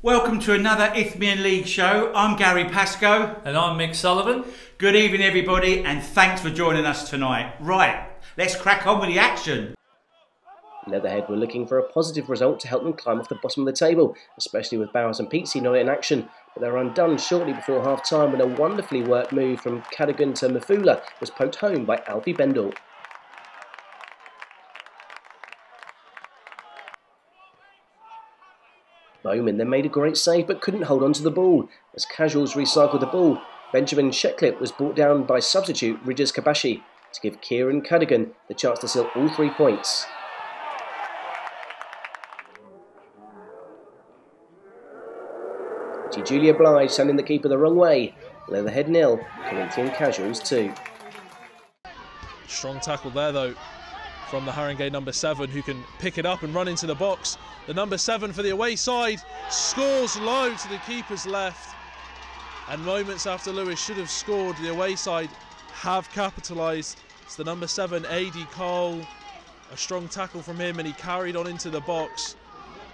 Welcome to another Isthmian League show. I'm Gary Pascoe. And I'm Mick Sullivan. Good evening everybody, and thanks for joining us tonight. Right, let's crack on with the action. Leatherhead were looking for a positive result to help them climb off the bottom of the table, especially with Bowers and Pizzi not in action. But they were undone shortly before half-time when a wonderfully worked move from Cadogan to Mafula was poked home by Alfie Bendel. Bowman then made a great save but couldn't hold on to the ball. As Casuals recycled the ball, Benjamin Shecklip was brought down by substitute Ridges Kabashi to give Kieran Cadogan the chance to seal all 3 points. Julia Blige sending the keeper the wrong way. Leatherhead 0, Corinthian Casuals 2. Strong tackle there though from the Haringey number 7, who can pick it up and run into the box. The number 7 for the away side scores low to the keeper's left, and moments after Lewis should have scored, the away side have capitalised. It's the number 7 AD Cole, a strong tackle from him, and he carried on into the box.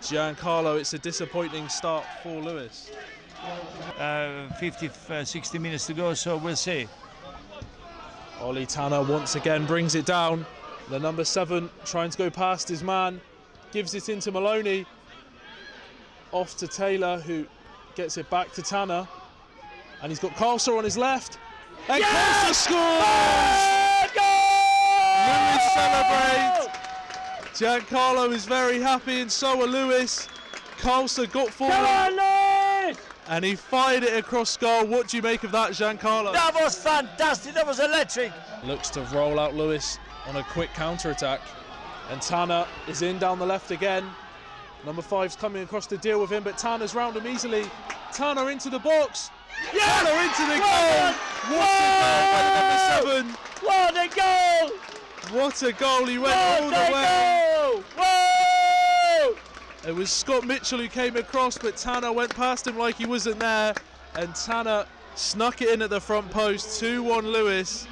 Giancarlo, it's a disappointing start for Lewis. 60 minutes to go, so we'll see. Ollie Tanner once again brings it down. The number 7 trying to go past his man, gives it into Maloney. Off to Taylor, who gets it back to Tanner. And he's got Carlser on his left. And Carlser scores! Lewis celebrates. Giancarlo is very happy, and so are Lewis. Carlser got forward. And he fired it across goal. What do you make of that, Giancarlo? That was fantastic, that was electric. Looks to roll out Lewis on a quick counter-attack. And Tanner is in down the left again. Number 5's coming across to deal with him, but Tanner's round him easily. Tanner into the box. Yeah! Tanner into the goal! What a goal by the number 7! What a goal! What a goal, he went all the way. Whoa! It was Scott Mitchell who came across, but Tanner went past him like he wasn't there, and Tanner snuck it in at the front post. 2-1 Lewis.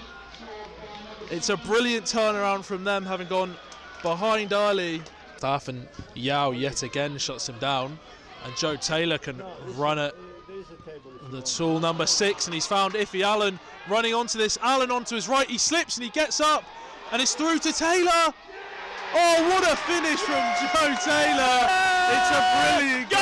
It's a brilliant turnaround from them, having gone behind early. Staff and Yao yet again shuts him down, and Joe Taylor can run at the tall number 6, and he's found Iffy Allen running onto this. Allen onto his right, he slips and he gets up, and it's through to Taylor. Oh, what a finish from Joe Taylor. It's a brilliant goal.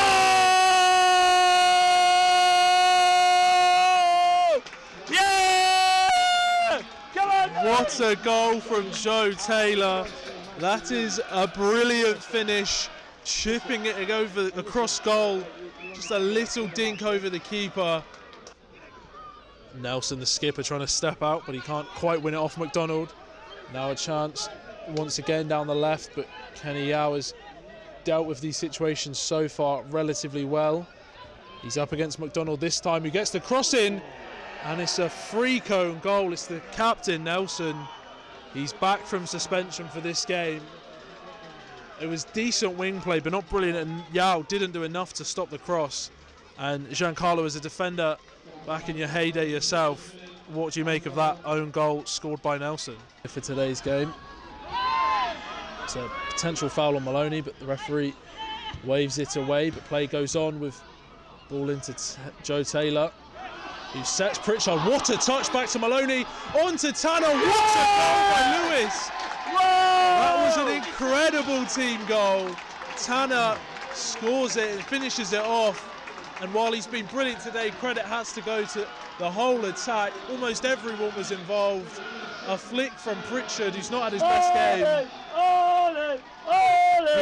Yeah! Come on! What a goal from Joe Taylor. That is a brilliant finish, chipping it over across goal. Just a little dink over the keeper. Nelson, the skipper, trying to step out, but he can't quite win it off McDonald. Now a chance once again down the left, but Kenny Yao has dealt with these situations so far relatively well. He's up against McDonald this time, who gets the cross in, and it's a free cone goal. It's the captain, Nelson. He's back from suspension for this game. It was decent wing play, but not brilliant, and Yao didn't do enough to stop the cross. And Giancarlo, as a defender back in your heyday yourself, what do you make of that own goal scored by Nelson? For today's game, it's a potential foul on Maloney, but the referee waves it away. But play goes on with ball into Joe Taylor, who sets Pritchard. What a touch back to Maloney, on to Tanner. What a goal by Lewis! That was an incredible team goal. Tanner scores it and finishes it off. And while he's been brilliant today, credit has to go to the whole attack. Almost everyone was involved. A flick from Pritchard, who's not had his best game.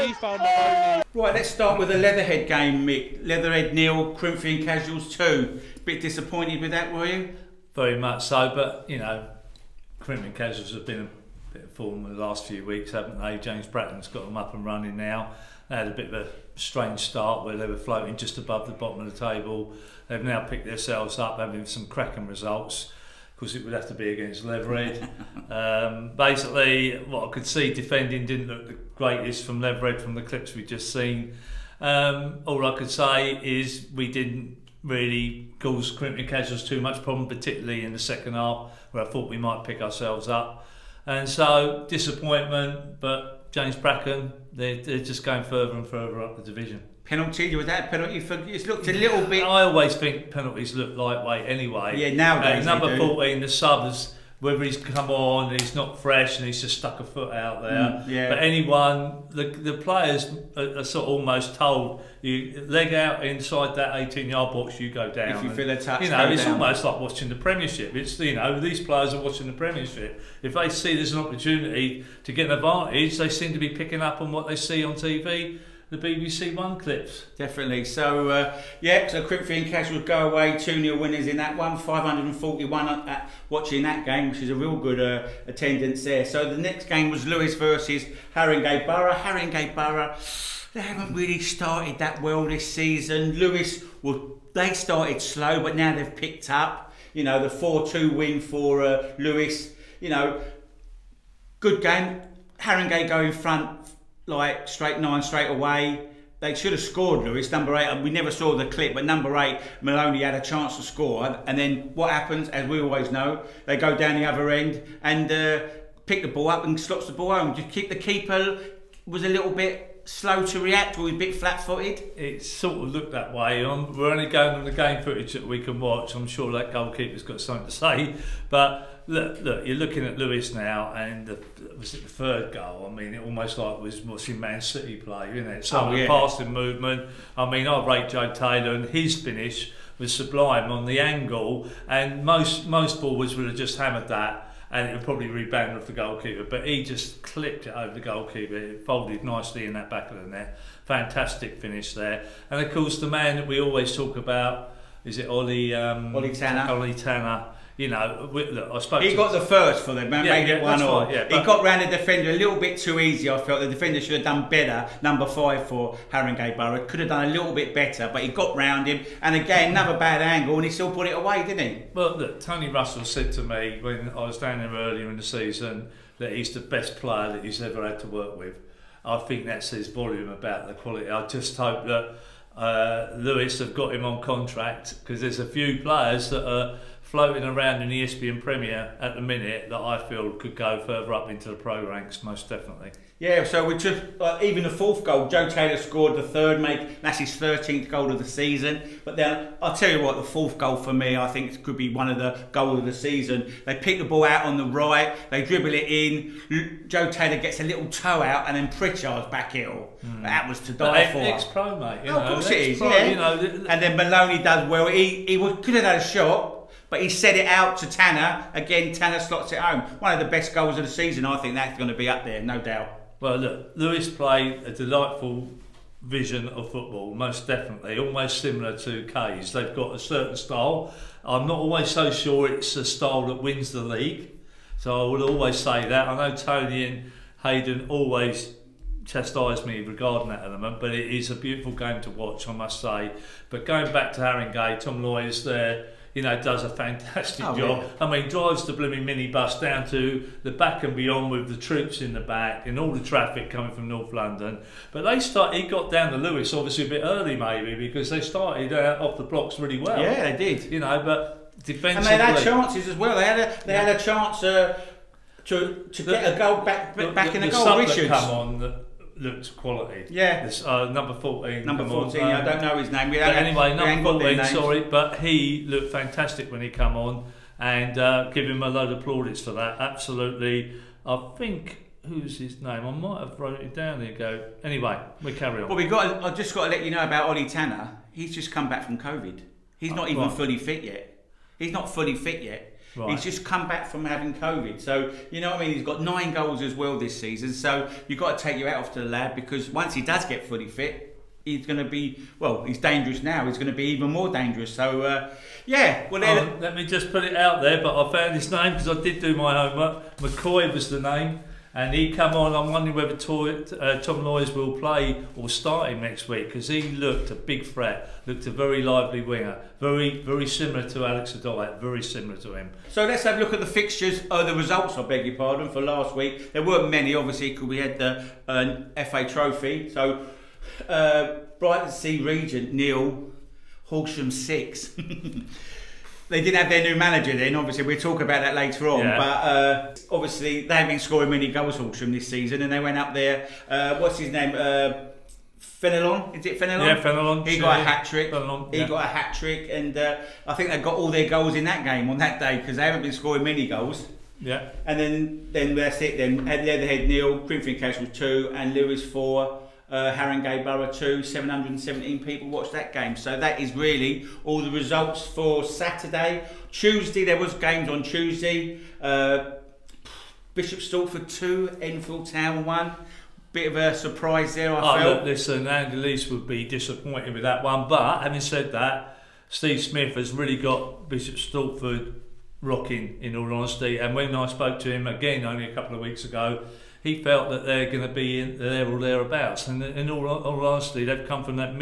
He found Maloney. Right, let's start with the Leatherhead game, Mick. Leatherhead 0, Corinthian Casuals 2. Bit disappointed with that, were you? Very much so, but you know, Corinthian Casuals have been a bit of form in the last few weeks, haven't they? James Bratton's got them up and running now. They had a bit of a strange start where they were floating just above the bottom of the table. They've now picked themselves up, having some cracking results. Of course, it would have to be against Leatherhead. Basically, what I could see defending didn't look the greatest from Leatherhead from the clips we've just seen. All I could say is we didn't really cause Corinthian Casuals too much problem, particularly in the second half, where I thought we might pick ourselves up. And so, disappointment, but James Bracken, they're just going further and further up the division. penalty. Was that a penalty? It's looked a little bit. I always think penalties look lightweight anyway. Yeah, nowadays number they do. 14, the sub is, whether he's come on, he's not fresh, and he's just stuck a foot out there. Yeah. But anyone, the players are sort of almost told, you leg out inside that 18-yard box, you go down. If you feel a touch, you know, go it's down. almost like watching the Premiership. It's, you know, these players are watching the Premiership. If they see there's an opportunity to get an advantage, they seem to be picking up on what they see on TV. The BBC One clips. Definitely. So, so Corinthian Casuals go away, 2-0 winners in that one, 541 watching that game, which is a real good attendance there. So the next game was Lewes versus Haringey Borough. Haringey Borough, they haven't really started that well this season. Lewes, they started slow, but now they've picked up. You know, the 4-2 win for Lewes. You know, good game. Haringey go in front, like straight 9 straight away. They should have scored, Lewes. Number 8, we never saw the clip, but number 8, Maloney had a chance to score. And then what happens, as we always know, they go down the other end and pick the ball up and slots the ball home. Just keep the keeper was a little bit slow to react, or a bit flat-footed. It sort of looked that way. We're only going on the game footage that we can watch. I'm sure that goalkeeper's got something to say, but look, you're looking at Lewes now, and was it the third goal? I mean, it almost like was watching Man City play, isn't it? Some of the passing movement. I mean, I rate Joe Taylor, and his finish was sublime on the angle, and most forwards would have just hammered that, and it would probably rebound off the goalkeeper, but he just clipped it over the goalkeeper. It folded nicely in that back of the net. Fantastic finish there. And of course, the man that we always talk about, is it Ollie Tanner? Ollie Tanner. You know, look, I spoke. He got the first for them, made it 1-1. Right, he got round the defender a little bit too easy. I felt the defender should have done better. Number 5 for Haringey Borough could have done a little bit better, but he got round him. And again, another bad angle, and he still put it away, didn't he? Well, look, Tony Russell said to me when I was down there earlier in the season that he's the best player that he's ever had to work with. I think that says volume about the quality. I just hope that Lewes have got him on contract, because there's a few players that are floating around in the ESPN Premier at the minute that I feel could go further up into the pro ranks, most definitely. Yeah, so we took even the 4th goal. Joe Taylor scored the 3rd, that's his 13th goal of the season. But then I'll tell you what, the 4th goal for me, I think it could be one of the goals of the season. They pick the ball out on the right, they dribble it in. Joe Taylor gets a little toe out, and then Pritchard's back heel. That was to die for. Ex-pro, mate. Of course it is. Yeah. You know, and then Maloney does well. He could have had a shot, but he set it out to Tanner. Again, Tanner slots it home. One of the best goals of the season. I think that's going to be up there, no doubt. Well, look, Lewes played a delightful vision of football, most definitely, almost similar to K's. They've got a certain style. I'm not always so sure it's a style that wins the league, so I would always say that. I know Tony and Hayden always chastise me regarding that element, but it is a beautiful game to watch, I must say. But going back to Haringey, Tom Loyes there, you know, does a fantastic job. Yeah. I mean, drives the blooming minibus down to the back and beyond with the troops in the back and all the traffic coming from North London. But he got down to Lewes obviously a bit early maybe, because they started off the blocks really well. Yeah, they did. You know, but defensively, and they had chances as well. They had a chance to get a goal back in the goal. Richards come on. Looked quality. Yeah. This, number 14. Number 14, I don't know his name. Anyway, number 14, sorry, but he looked fantastic when he come on, and give him a load of plaudits for that. Absolutely. I think, who's his name? I might have wrote it down. There you go. Anyway, we carry on. Well, I've just got to let you know about Ollie Tanner. He's just come back from COVID. He's not even fully fit yet. He's not fully fit yet. Right. He's just come back from having COVID, so you know what I mean. He's got 9 goals as well this season, so you've got to take your hat off to the lad, because once he does get fully fit, he's going to be, well, he's dangerous now. He's going to be even more dangerous. So yeah. Well, let me just put it out there, but I found his name because I did do my homework. McCoy was the name, and he come on. I'm wondering whether Tom Loyes will play or start him next week, because he looked a big threat. Looked a very lively winger, very similar to Alex Adai, very similar to him. So let's have a look at the fixtures, the results, I beg your pardon, for last week. There weren't many, obviously, because we had the FA Trophy. So Brighton Sea Regent 0, Horsham 6. They didn't have their new manager then, obviously we'll talk about that later on, but obviously they haven't been scoring many goals, Horsham, this season, and they went up there, what's his name, Fenelon, is it Fenelon? Yeah, Fenelon. He got a hat-trick. Fenelon, He got a hat-trick, and I think they got all their goals in that game on that day, because they haven't been scoring many goals. Yeah. And then that's it then. Leatherhead 0, Corinthian Casuals 2, and Lewes 4, Haringey Borough 2. 717 people watched that game. So that is really all the results for Saturday. Tuesday, there was games on Tuesday. Bishop Stortford 2, Enfield Town 1. Bit of a surprise there, I felt. Look, listen, Andy Lees would be disappointed with that one. But having said that, Steve Smith has really got Bishop Stortford rocking, in all honesty. And when I spoke to him again only a couple of weeks ago, he felt that they're going to be there or thereabouts. And in all honesty, they've come from that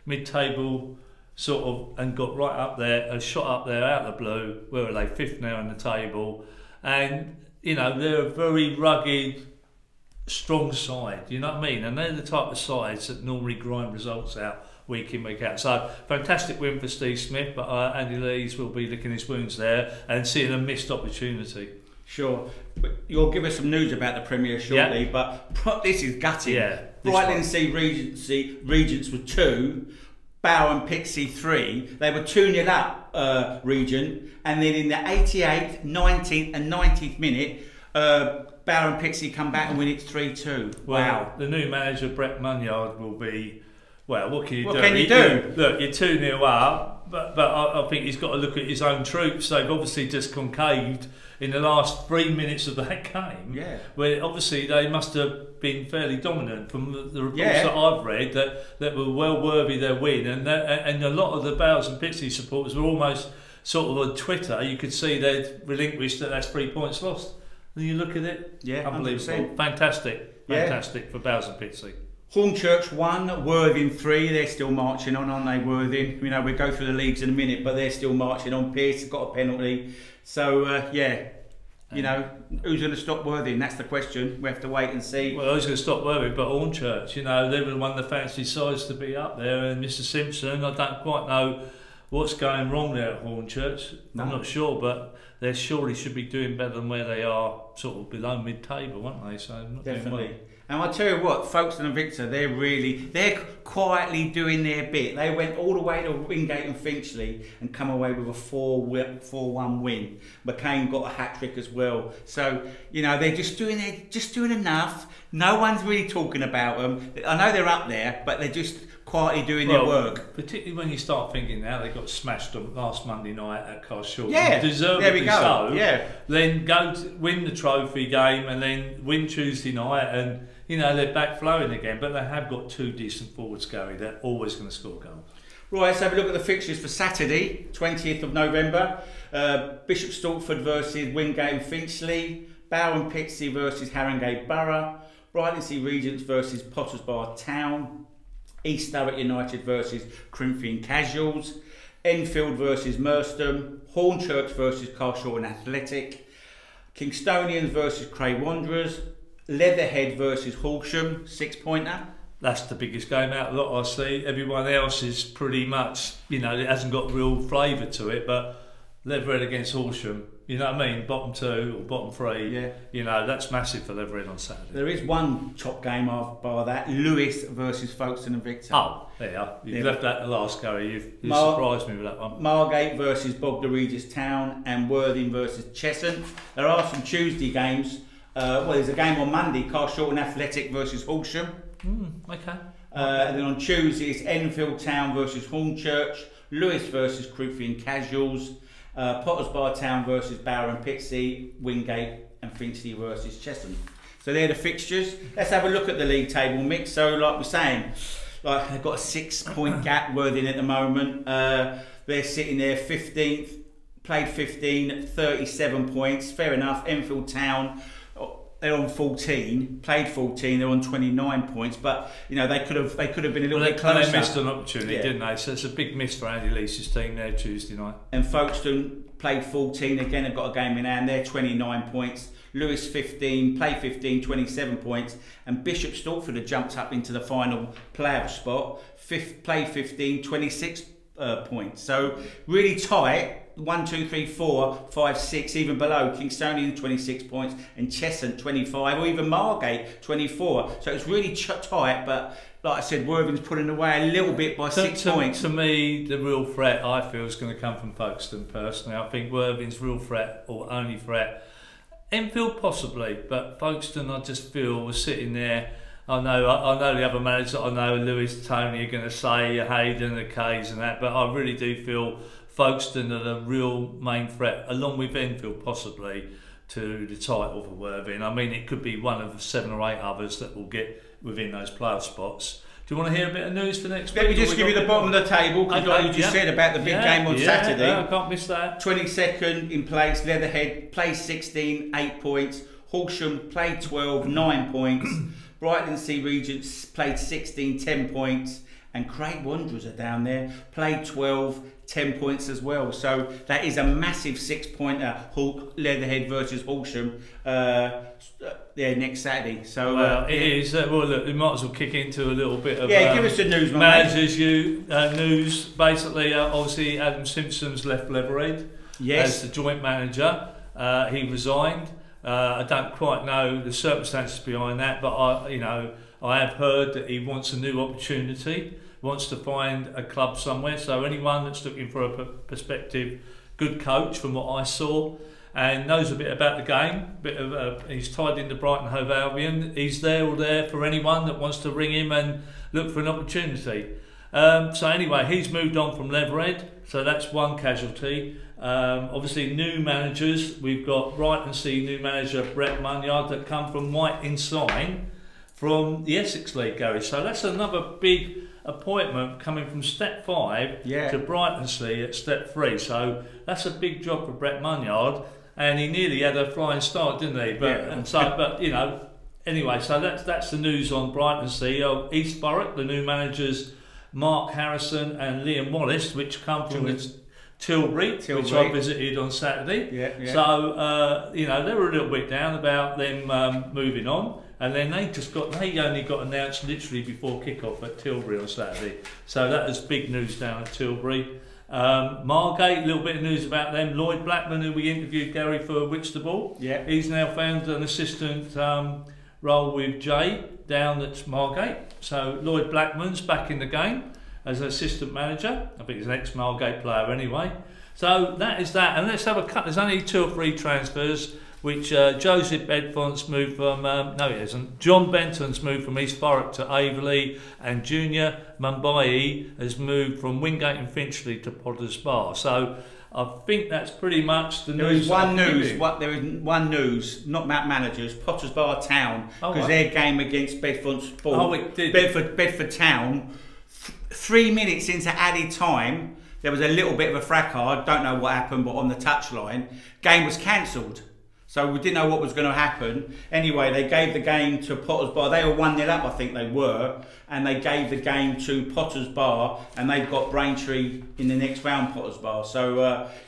mid-table sort of and got right up there, shot up there out of the blue. Where are they? 5th now in the table. And, you know, they're a very rugged, strong side, you know what I mean? And they're the type of sides that normally grind results out week in, week out. So fantastic win for Steve Smith, but Andy Lees will be licking his wounds there and seeing a missed opportunity. Sure. But you'll give us some news about the Premier shortly, but this is gutting. Yeah. Brightling Sea Regents were 2, Bow and Pixie 3. They were 2-0 up, Regent, and then in the 88th, 19th and 90th minute, Bow and Pixie come back and win it 3-2. Well, wow. The new manager, Brett Munyard, will be, well, what can you do? What can you do? Look, you're 2-0 up, but I think he's got to look at his own troops. They've obviously just concaved in the last 3 minutes of that game. Yeah. Where obviously they must have been fairly dominant from the reports that I've read that were well worthy their win. And a lot of the Bows and Pixie supporters were almost sort of on Twitter. You could see they'd relinquished that's 3 points lost. And you look at it, yeah, unbelievable. 100%. Fantastic for Bows and Pixie. Hornchurch 1, Worthing 3. They're still marching on, aren't they, Worthing? You know, we'll go through the leagues in a minute, but they're still marching on. Pearce has got a penalty. So, yeah, you know, who's going to stop Worthing? That's the question. We have to wait and see. Well, who's going to stop Worthing? But Hornchurch, you know, they were one of the fancy sides to be up there. And Mr Simpson, I don't quite know what's going wrong there at Hornchurch. I'm not sure, but they surely should be doing better than where they are, sort of below mid-table, aren't they? So not definitely. Doing well. And I'll tell you what, Folkestone and Victor, they're quietly doing their bit. They went all the way to Wingate and Finchley and come away with a 4-1 win. McCain got a hat-trick as well. So, you know, they're just doing enough. No one's really talking about them. I know they're up there, but they're just quietly doing their work. Particularly when you start thinking now they got smashed on last Monday night at Carshalton. Yeah, deservedly there we go. so. Yeah. Then go to win the trophy game and then win Tuesday night, and you know they're back flowing again. But they have got 2 decent forwards going. They're always going to score goals. Right, let's have a look at the fixtures for Saturday, 20th of November. Bishop Stortford versus Wingate and Finchley. Bow and Pixie versus Haringey Borough. Brightling Sea Regents versus Potters Bar Town. East Thurrock United versus Corinthian Casuals. Enfield versus Merstham. Hornchurch versus Carshalton Athletic. Kingstonians versus Cray Wanderers. Leatherhead versus Horsham, 6-pointer. That's the biggest game out of the lot I see. Everyone else is pretty much, you know, it hasn't got real flavour to it, but Leatherhead against Horsham, you know what I mean? Bottom 2 or bottom 3, yeah. You know, that's massive for Leatherhead on Saturday. There is one top game by that, Lewes versus Folkestone and Victor. Oh, there you are. You've left that the last, Gary. You've surprised me with that one. Margate versus Bognor Regis Town and Worthing versus Cheshunt. There are some Tuesday games. Well, there's a game on Monday, Carshalton Athletic versus Horsham. Okay. And then on Tuesday, it's Enfield Town versus Hornchurch, Lewes versus Corinthian Casuals, Potters Bar Town versus Bower and Pixie, Wingate and Finchley versus Cheshunt. So they're the fixtures. Let's have a look at the league table mix. So, like we're saying, like they've got a 6-point gap, Worthing at the moment. They're sitting there 15th, played 15, 37 points. Fair enough. Enfield Town, they're on 14, played 14, they're on 29 points, but you know they could have been a little bit closer. They missed an opportunity, didn't they? So it's a big miss for Andy Lee's team there Tuesday night. And Folkestone played 14 again, they've got a game in hand, they're 29 points. Lewes 15, played 15, 27 points, and Bishop Stortford had jumped up into the final playoff spot. Played 15, 26 points. So really tight. 1, 2, 3, 4, 5, 6, even below. Kingstonian 26 points and Cheshunt 25, or even Margate 24. So it's really tight, but like I said, Worthing's pulling away a little bit by 6 points. To me, the real threat I feel is going to come from Folkestone personally. I think Worthing's real threat, or only threat, Enfield possibly, but Folkestone I just feel was sitting there. I know the other managers, I know Lewis, Tony are going to say Hayden, the Kays and that, but I really do feel Folkestone are the real main threat, along with Enfield possibly, to the title for Worthing. I mean, it could be one of 7 or 8 others that will get within those playoff spots. Do you want to hear a bit of news for next week? Let me just give you the bottom of the table, because like you just said about the big game on Saturday. Yeah, I can't miss that. 22nd in place, Leatherhead played 16, 8 points. Horsham played 12, 9 points. Brighton Sea Regents played 16, 10 points. And Craig Wanderers are down there, played 12, 10 points as well. So that is a massive 6-pointer, Leatherhead versus Horsham, next Saturday. So well, it is. Well, look, we might as well kick into a little bit of give us the news, managers. News. Basically, obviously, Adam Simpson's left Leatherhead as the joint manager. He resigned. I don't quite know the circumstances behind that, but I have heard that he wants a new opportunity, wants to find a club somewhere. So anyone that's looking for a prospective good coach, from what I saw, and knows a bit about the game, he's tied into Brighton Hove Albion. He's there for anyone that wants to ring him and look for an opportunity. So anyway, he's moved on from Leatherhead, so that's one casualty. Obviously, new managers. We've got Brighton Sea new manager Brett Munyard that come from White Ensign from the Essex League, Gary. So that's another big appointment coming from step 5 to Brighton Sea at step 3. So that's a big job for Brett Munyard, and he nearly had a flying start, didn't he? But anyway, so that's the news on Brighton Sea. East Thurrock, the new managers Mark Harrison and Liam Wallace, which come from Tilbury, which I visited on Saturday. So they were a little bit down about them moving on. And then they only got announced literally before kick-off at Tilbury on Saturday. So that was big news down at Tilbury. Margate, a little bit of news about them. Lloyd Blackman, who we interviewed, Gary, for Whitstable. He's now found an assistant role with Jay down at Margate. So Lloyd Blackman's back in the game as an assistant manager. I think he's an ex-Margate player anyway. So that is that. And let's have a cut. There's only 2 or 3 transfers, which Joseph Bedfont's moved from, no he hasn't, John Benton's moved from East Thurrock to Averley, and Junior Mumbai has moved from Wingate and Finchley to Potters Bar. So I think that's pretty much the news. There is one news, not about managers, Potters Bar Town, because their game against Bedford Sport, Bedford Town, 3 minutes into added time, there was a little bit of a fracas, don't know what happened, but on the touchline, game was cancelled. So we didn't know what was going to happen. Anyway, they gave the game to Potters Bar. They were 1-0 up, I think they were. And they gave the game to Potters Bar. And they've got Braintree in the next round, Potters Bar. So,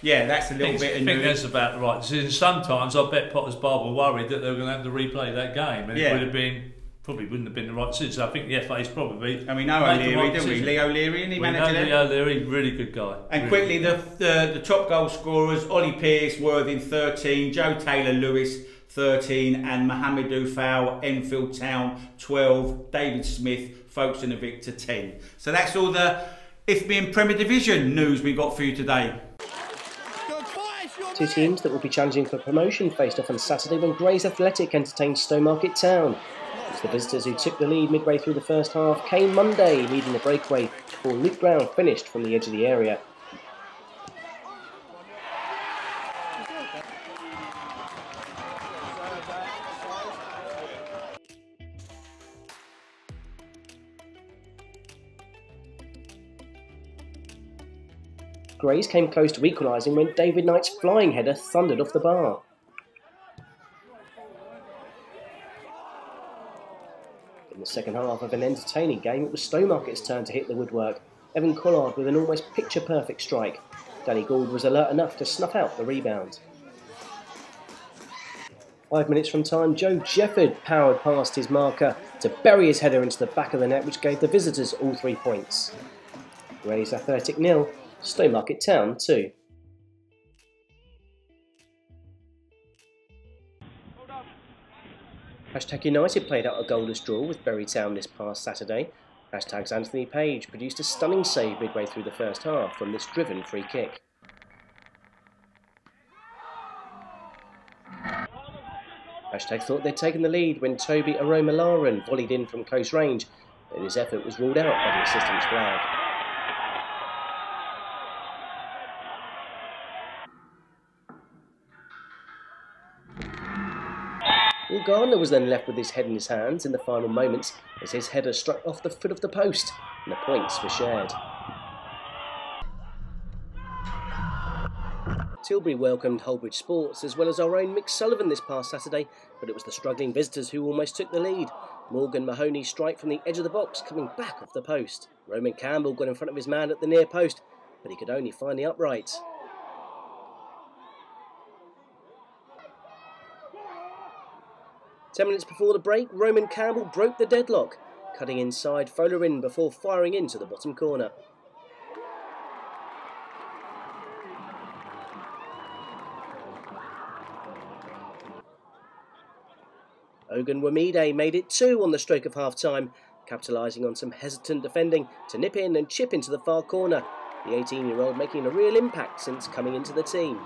that's a little bit of news. I think that's about the right decision. Sometimes I bet Potters Bar were worried that they were going to have to replay that game. And it would have been... probably wouldn't have been the right decision. So I think the FA's probably... And we know O'Leary, don't we? Lee O'Leary, and he managed it. Lee O'Leary, really good guy. And quickly, the top goal scorers, Ollie Pearce, Worthing 13, Joe Taylor Lewis 13, and Mohamedou Fowl, Enfield Town 12, David Smith, Folkestone and Victor 10. So that's all the Isthmian Premier Division news we got for you today. 2 teams that will be challenging for promotion faced off on Saturday when Grays Athletic entertained Stowmarket Town. It was the visitors who took the lead midway through the first half. Kane Monday leading the breakaway before Luke Brown finished from the edge of the area. Grays came close to equalising when David Knight's flying header thundered off the bar. In the second half of an entertaining game, it was Stowmarket's turn to hit the woodwork. Evan Collard with an almost picture-perfect strike. Danny Gould was alert enough to snuff out the rebound. 5 minutes from time, Joe Jefford powered past his marker to bury his header into the back of the net, which gave the visitors all 3 points. Grays Athletic 0, Stowmarket Town 2. Hashtag United played out a goalless draw with Bury Town this past Saturday. Hashtag's Anthony Page produced a stunning save midway through the first half from this driven free kick. Hashtag thought they'd taken the lead when Toby Aromalaran volleyed in from close range, but his effort was ruled out by the assistant's flag. Will Gardner was then left with his head in his hands in the final moments as his header struck off the foot of the post and the points were shared. Tilbury welcomed Holbridge Sports as well as our own Mick Sullivan this past Saturday, but it was the struggling visitors who almost took the lead. Morgan Mahoney's strike from the edge of the box coming back off the post. Roman Campbell got in front of his man at the near post, but he could only find the upright. Ten minutes before the break, Roman Campbell broke the deadlock, cutting inside Folarin before firing into the bottom corner. Ogun Wamide made it 2 on the stroke of half-time, capitalising on some hesitant defending to nip in and chip into the far corner, the 18-year-old making a real impact since coming into the team.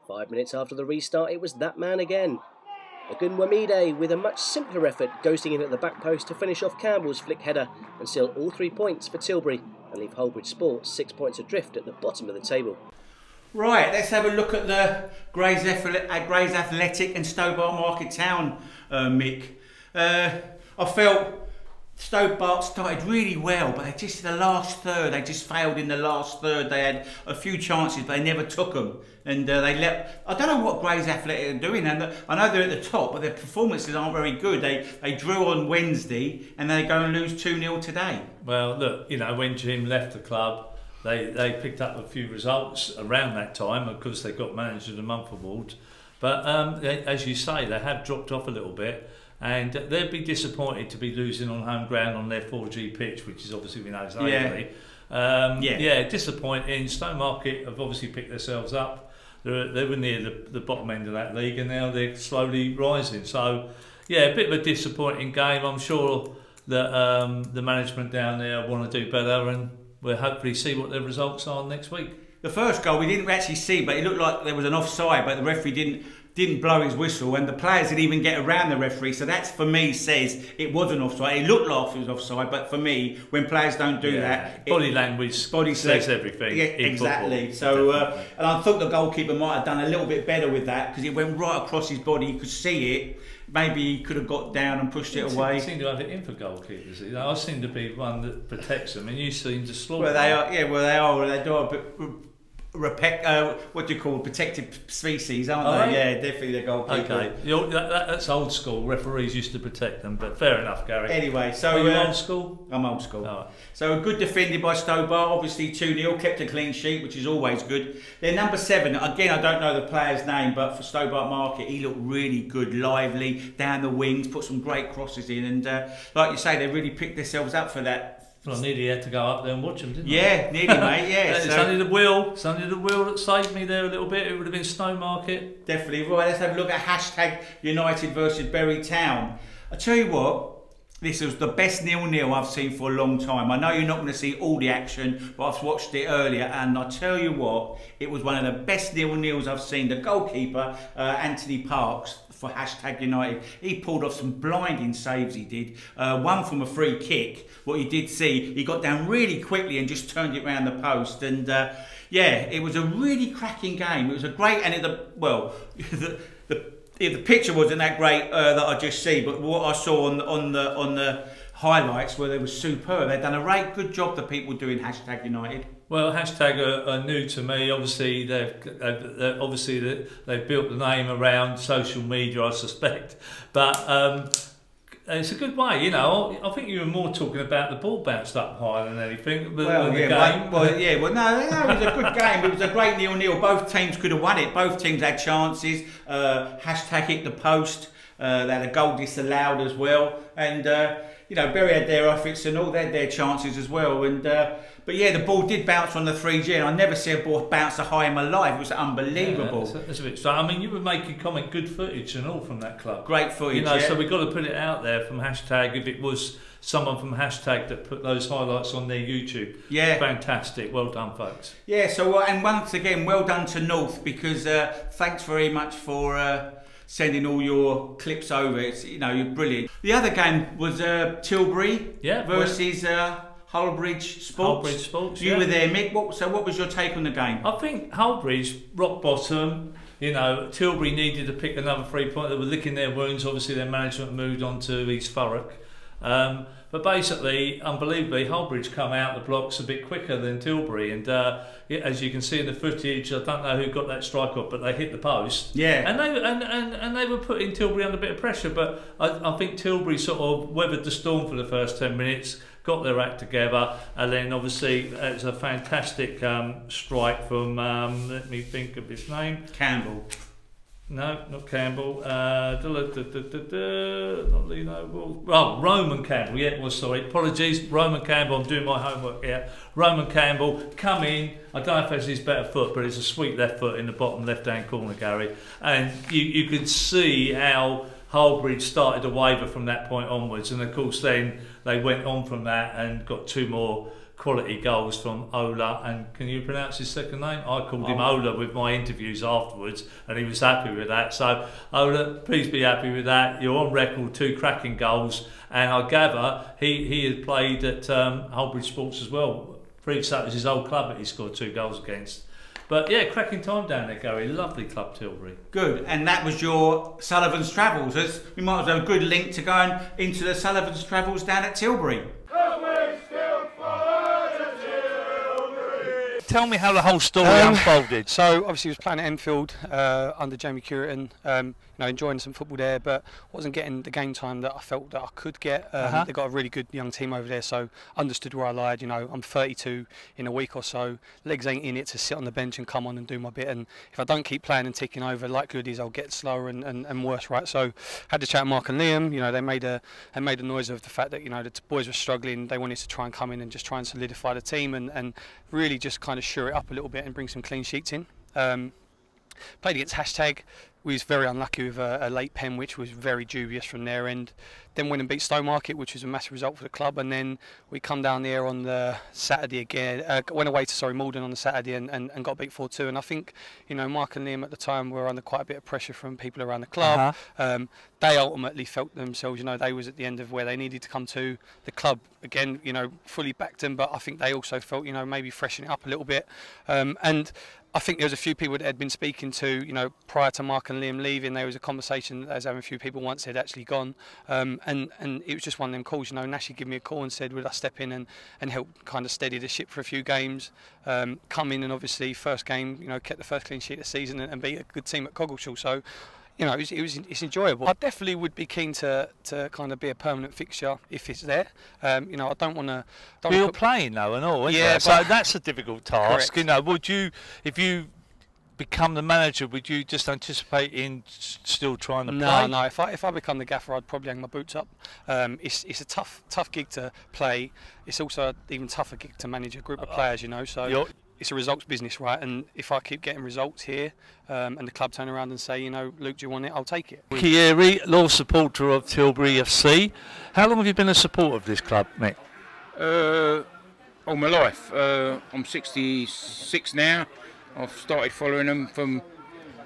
5 minutes after the restart, it was that man again. Ogun Wamide with a much simpler effort, ghosting in at the back post to finish off Campbell's flick header and seal all 3 points for Tilbury and leave Holbridge Sports 6 points adrift at the bottom of the table. Right, let's have a look at the Grays Athletic and Stobart Market Town, Mick. I felt Stobart started really well, but they just the last third, they just failed in the last third. They had a few chances, but they never took them. And they let, I don't know what Grays Athletic are doing, and I know they're at the top, but their performances aren't very good. They drew on Wednesday, and they go and lose 2-0 today. Well, look, you know, when Jim left the club, they picked up a few results around that time. Of course, they got Manager of the Month awards. But as you say, they have dropped off a little bit. And they'd be disappointed to be losing on home ground on their 4G pitch, which is obviously, we know, is Aveley. Yeah, disappointing. Stowmarket have obviously picked themselves up. They were near the bottom end of that league, and now they're slowly rising. So, yeah, a bit of a disappointing game. I'm sure that the management down there want to do better, and we'll hopefully see what their results are next week. The first goal we didn't actually see, but it looked like there was an offside, but the referee didn't blow his whistle, and the players didn't even get around the referee. So that, for me, says it wasn't offside. It looked like it was offside, but for me, when players don't do that, body language says everything. Yeah, exactly. So, and I thought the goalkeeper might have done a little bit better with that, because it went right across his body. You could see it. Maybe he could have got down and pushed it away. You seem to have it in for goalkeepers. You know, I seem to be one that protects them, and you seem to slaughter. Well, they are. Yeah, well, they are. They do a bit. What do you call protected species, aren't they? Yeah, definitely the goalkeeper. Okay, that's old school. Referees used to protect them, but fair enough, Gary. Anyway, so are you old school? I'm old school. Right. So good defended by Stobart, obviously 2-0, kept a clean sheet, which is always good. Then number 7, again, I don't know the player's name, but for Stobart Market, he looked really good, lively, down the wings, put some great crosses in, and like you say, they really picked themselves up for that. Well, I nearly had to go up there and watch them, didn't I? Yeah, nearly, mate, yeah. It's only the wheel that saved me there a little bit. It would have been Stowmarket. Definitely. Right, let's have a look at hashtag United versus Bury Town. I tell you what, this was the best 0-0 I've seen for a long time. I know you're not going to see all the action, but I've watched it earlier, and I tell you what, it was one of the best 0-0s I've seen. The goalkeeper, Anthony Parks, for hashtag United, he pulled off some blinding saves, he did. One from a free kick. What you did see, he got down really quickly and just turned it around the post. And yeah, it was a really cracking game. It was a great, and the picture wasn't that great that I just see, but what I saw on the highlights where they were superb. They've done a great good job, the people doing hashtag United. Well, hashtag are new to me. Obviously, they've built the name around social media, I suspect. But it's a good way, you know. I think you were more talking about the ball bounced up higher than anything. Well, yeah, no, it was a good game. It was a great 0-0. Both teams could have won it. Both teams had chances. Hashtag hit the post. They had a goal disallowed as well. And you know, Bury had their efforts and all, they had their chances as well. And but yeah, the ball did bounce on the 3G, and I never see a ball bounce so high in my life. It was unbelievable. Yeah, that's a bit strange. I mean, you were making comment, good footage and all from that club. Great footage, you know. yeah. So we've got to put it out there from hashtag. If it was someone from hashtag that put those highlights on their YouTube, yeah, fantastic. Well done, folks. Yeah. So and once again, well done to North, because thanks very much for sending all your clips over. It's, you know, you're brilliant. The other game was Tilbury versus Hullbridge Sports. Hullbridge Sports. You were there, Mick. What was your take on the game? I think Hullbridge rock bottom. You know, Tilbury needed to pick another 3 point. They were licking their wounds. Obviously, their management moved on to East Thurrock. But basically, unbelievably, Hullbridge come out the blocks a bit quicker than Tilbury, and as you can see in the footage, I don't know who got that strike off, but they hit the post. Yeah. And they were putting Tilbury under a bit of pressure, but I think Tilbury sort of weathered the storm for the first 10 minutes, got their act together, and then obviously it's a fantastic strike from let me think of his name. Campbell. No, not Campbell. Not Lee Noble. Oh, Roman Campbell. Yeah, it was. Sorry, apologies. Roman Campbell. I'm doing my homework here. Roman Campbell come in. I don't know if it's his better foot, but it's a sweet left foot in the bottom left-hand corner, Gary. And you could see how Hullbridge started to waver from that point onwards, and of course then they went on from that and got two more quality goals from Ola, and can you pronounce his second name? I called him Ola with my interviews afterwards, and he was happy with that. So Ola, please be happy with that. You're on record, 2 cracking goals, and I gather he had played at Hullbridge Sports as well. Previous that was his old club that he scored 2 goals against. But yeah, cracking time down there, Gary. Lovely club, Tilbury. Good. And that was your Sullivan's Travels. We might as well have a good link to going into the Sullivan's Travels down at Tilbury. Tell me how the whole story unfolded. So obviously he was playing at Enfield under Jamie Curitan, you know, enjoying some football there, but wasn't getting the game time that I felt that I could get. They got a really good young team over there, so understood where I lied. You know, I'm 32 in a week or so. Legs ain't in it to sit on the bench and come on and do my bit. And if I don't keep playing and ticking over, likelihood is I'll get slower and worse, right? So had to chat with Mark and Liam. You know, they made a noise of the fact that, you know, the boys were struggling. They wanted to try and come in and just try and solidify the team and really just kind of shore it up a little bit and bring some clean sheets in. Played against Hashtag. We was very unlucky with a late pen, which was very dubious from their end. Then went and beat Stowmarket, which was a massive result for the club. And then we come down there on the Saturday again. Went away to Malden on the Saturday and got beat 4-2. And I think, you know, Mark and Liam at the time were under quite a bit of pressure from people around the club. They ultimately felt themselves, you know, they was at the end of where they needed to come to. The club again, you know, fully backed them, but I think they also felt, you know, maybe freshen it up a little bit. And I think there was a few people that had been speaking to, you know, prior to Mark and Liam leaving. There was a conversation as having a few people once had actually gone, and it was just one of them calls. You know, Nashi gave me a call and said, would I step in and help kind of steady the ship for a few games? Come in and obviously first game, you know, kept the first clean sheet of the season and beat a good team at Coggeshall. So, you know, it's enjoyable. I definitely would be keen to kind of be a permanent fixture if it's there. You know, I don't want to. You're playing though and all, isn't yeah, it? So that's a difficult task. Correct. You know, would you, if you become the manager, would you just anticipate in still trying to play? No. If I become the gaffer, I'd probably hang my boots up. It's a tough gig to play. It's also an even tougher gig to manage a group of players. You know, so. It's a results business, right? And if I keep getting results here, and the club turn around and say, you know, Luke, do you want it? I'll take it. Kieri, loyal supporter of Tilbury FC. How long have you been a supporter of this club, Mick? All my life. I'm 66 now. I've started following them from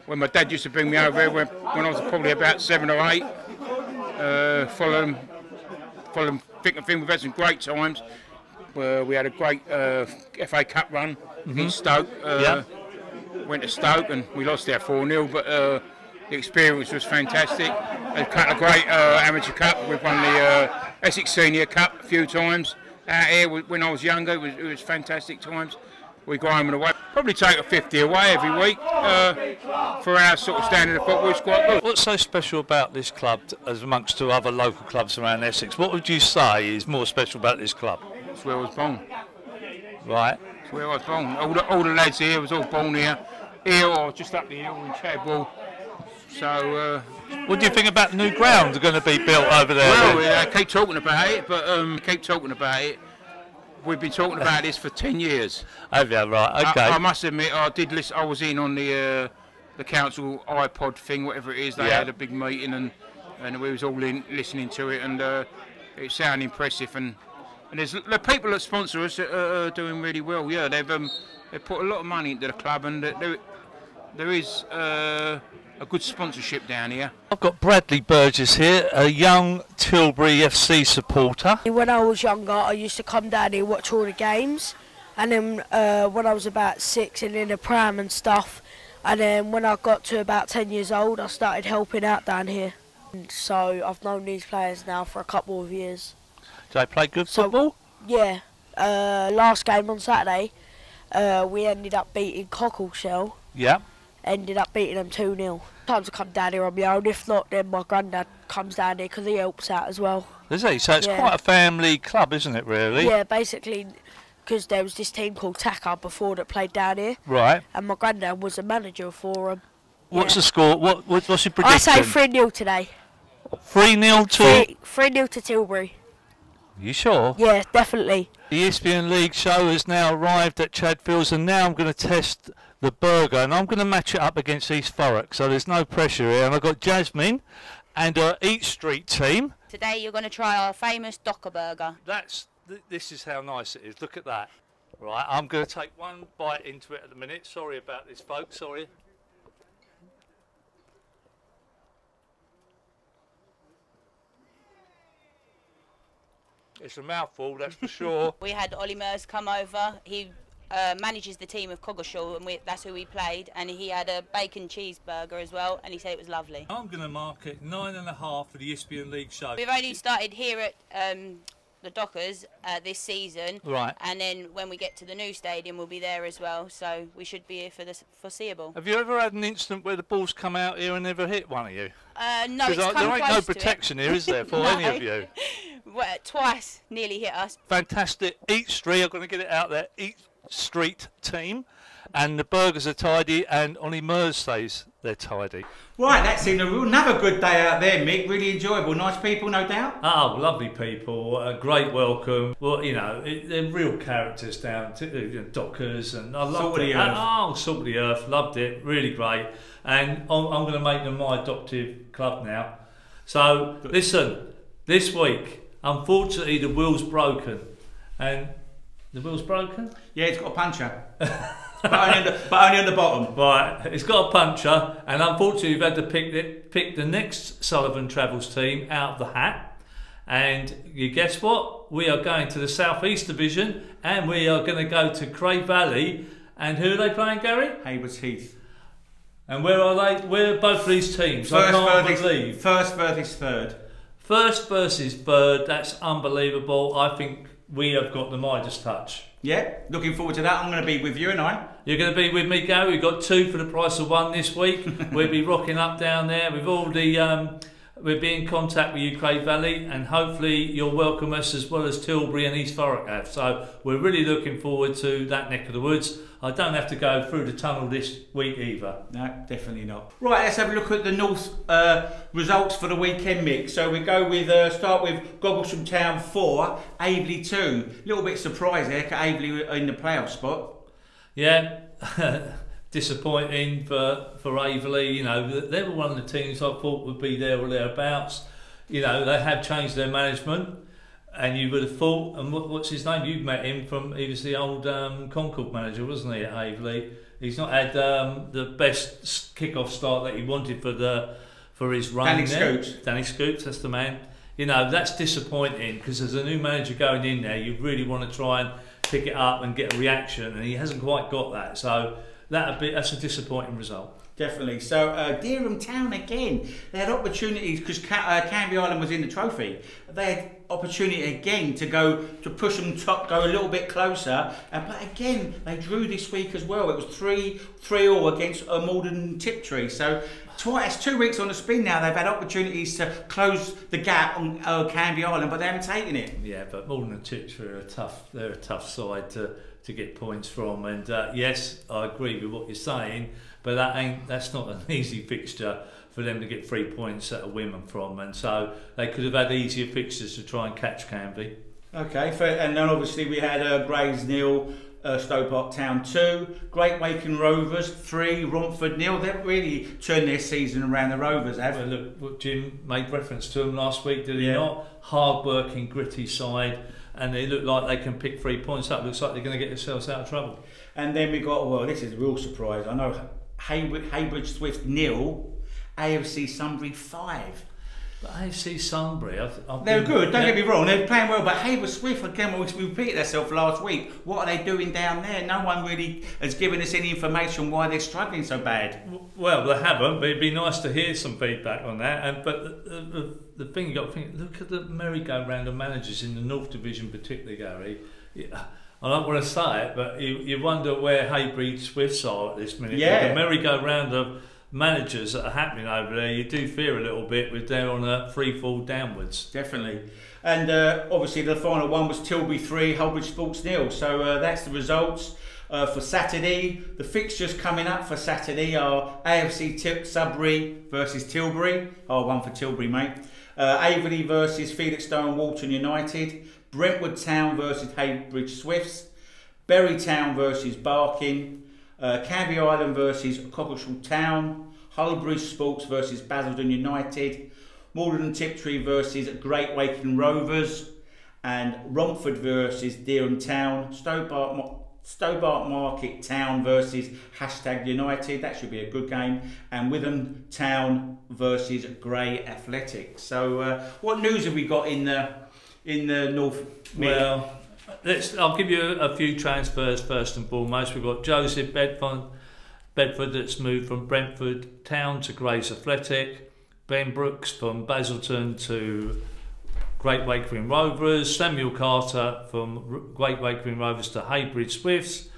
when my dad used to bring me over here when I was probably about 7 or 8. Follow them thick and thin. We've had some great times. We had a great FA Cup run against Stoke. Went to Stoke and we lost there 4-0, but the experience was fantastic. A couple of great amateur cup. We've won the Essex Senior Cup a few times out here when I was younger. It was fantastic times. We go home and away. Probably take a 50 away every week. For our sort of standard of football, it's quite good. What's so special about this club as amongst 2 other local clubs around Essex? What would you say is more special about this club? It's where I was born. Right. It's where I was born. All the lads here was all born here or just up the hill in Chadwell. So What do you think about the new ground going to be built over there? Well, keep talking about it, but we've been talking about this for 10 years. Oh, yeah, right, okay. I must admit, I did listen. I was in on the council iPod thing, whatever it is. They had a big meeting, and we was all listening to it, and it sounded impressive. And there's the people that sponsor us are doing really well. Yeah, they've put a lot of money into the club, and there is a good sponsorship down here. I've got Bradley Burgess here, a young Tilbury FC supporter. When I was younger, I used to come down here, watch all the games, and then when I was about 6 and in a pram and stuff, and then when I got to about 10 years old, I started helping out down here. And so I've known these players now for a couple of years. Do they play good football? Yeah. Last game on Saturday, we ended up beating Cockleshell. Yeah. Ended up beating them 2-0. Sometimes I come down here on my own. If not, then my granddad comes down here because he helps out as well. Does he? So it's quite a family club, isn't it, really? Yeah, basically, because there was this team called Taka before that played down here. Right. And my granddad was a manager for them. What's the score? What's your prediction? I say 3-0 today. 3-0 to? 3-0 to Tilbury. You sure? Yeah, definitely. The Espion League show has now arrived at Chadfields, and now I'm going to test the burger, and I'm going to match it up against East Thurrock, so there's no pressure here. And I've got Jasmine and our Eat Street team. Today you're going to try our famous Docker burger. This is how nice it is. Look at that. Right, I'm going to take one bite into it at the minute. Sorry about this, folks. Sorry. It's a mouthful, that's for sure. We had Ollie Mers come over. He manages the team of Coggeshall, and that's who we played. And he had a bacon cheeseburger as well, and he said it was lovely. I'm going to mark it 9.5 for the Espion League show. We've only started here at the Dockers this season, right? And then when we get to the new stadium, we'll be there as well. So we should be here for the foreseeable. Have you ever had an incident where the ball's come out here and never hit one of you? No, it's come there ain't close no to protection it. here, is there, for No. any of you? Well, twice nearly hit us. Fantastic. Eat Street, I'm going to get it out there. Eat Street team, and the burgers are tidy, and Ollie Mers says they're tidy. Right, that's another good day out there, Mick. Really enjoyable. Nice people, no doubt. Oh, lovely people. A great welcome. Well, you know, they're real characters down to Dockers, and I loved Salt of it. the Earth. Oh, Salt of the Earth. Loved it. Really great. And I'm going to make them my adoptive club now. So, listen, this week, unfortunately, the wheel's broken. And the wheel's broken? Yeah, it's got a puncture. but only on the bottom. Right, it's got a puncture, and unfortunately we've had to pick the next Sullivan Travels team out of the hat. And you guess what? We are going to the South East Division, and we are going to go to Cray Valley. And who are they playing, Gary? Haywards Heath. And where are they? Where are both of these teams? I can't believe. First versus third. First versus third. That's unbelievable. I think we have got the Midas touch. Yeah, looking forward to that. I'm going to be with you and I. You're going to be with me, Gary. We've got 2 for the price of 1 this week. We'll be rocking up down there. We've already we'll be in contact with you, Cray Valley, and hopefully you'll welcome us as well as Tilbury and East Thurrock have. So we're really looking forward to that neck of the woods. I don't have to go through the tunnel this week either. No, definitely not. Right, let's have a look at the North results for the weekend, Mick. So we go with start with Gogglesham Town 4, Aveley 2. A little bit surprised there, Aveley in the playoff spot. Yeah, disappointing for Aveley. You know, they were one of the teams I thought would be there or thereabouts. You know, they have changed their management. And you would have thought, and what's his name? You've met him he was the old Concord manager, wasn't he, at Aveley? He's not had the best kick-off start that he wanted for his run. Danny Scoops. Danny Scoops, that's the man. You know, that's disappointing because as a new manager going in there, you really want to try and pick it up and get a reaction, and he hasn't quite got that. So that's a disappointing result. Definitely. So Dereham Town again. They had opportunities because Canvey Island was in the trophy. They had opportunity again to push them go a little bit closer. But again, they drew this week as well. It was 3-3 against Malden Tiptree. So twice, 2 weeks on the spin now. They've had opportunities to close the gap on Canvey Island, but they haven't taken it. Yeah, but Malden and Tiptree are they're a tough side to get points from. And yes, I agree with what you're saying. But that's not an easy fixture for them to get 3 points at a Women from, and so they could have had easier fixtures to try and catch Canvey. Okay, and then obviously we had Grays 0, Stoke Park Town 2, Great Waking Rovers 3, Romford 0. They've really turned their season around, the Rovers have. Well, look, Jim made reference to them last week, did he not? Hard-working, gritty side, and they look like they can pick 3 points up. Looks like they're going to get themselves out of trouble. And then we got, well, this is a real surprise. I know Haybridge Swift 0, AFC Sunbury 5. But AFC Sunbury, they're good, don't get me wrong, they're playing well, but Hayward Swift, again, we repeated ourselves last week. What are they doing down there? No one really has given us any information why they're struggling so bad. Well, they haven't, but it'd be nice to hear some feedback on that. But the thing you got to think, look at the merry-go-round of managers in the North Division particularly, Gary. Yeah. I don't want to say it, but you wonder where Haybridge Swifts are at this minute. Yeah. The merry-go-round of managers that are happening over there, you do fear a little bit with they're on a free fall downwards. Definitely. And obviously the final one was Tilbury 3, Hullbridge Sports 0. So that's the results for Saturday. The fixtures coming up for Saturday are AFC Sudbury versus Tilbury. Oh, one for Tilbury, mate. Averley versus Felixstowe Walton United. Brentwood Town versus Haybridge Swifts. Bury Town versus Barking. Canvey Island versus Cockleshall Town, Hullbridge Sports versus Basildon United, Malden Tiptree versus Great Waking Rovers, and Romford versus Dereham Town, Stobart Market Town versus #United. That should be a good game, and Witham Town versus Grey Athletic. So, what news have we got in the North? Well, I'll give you a few transfers first and foremost. We've got Joseph Bedford that's moved from Brentford Town to Grays Athletic. Ben Brooks from Basildon to Great Waking Rovers. Samuel Carter from Great Waking Rovers to Haybridge Swifts.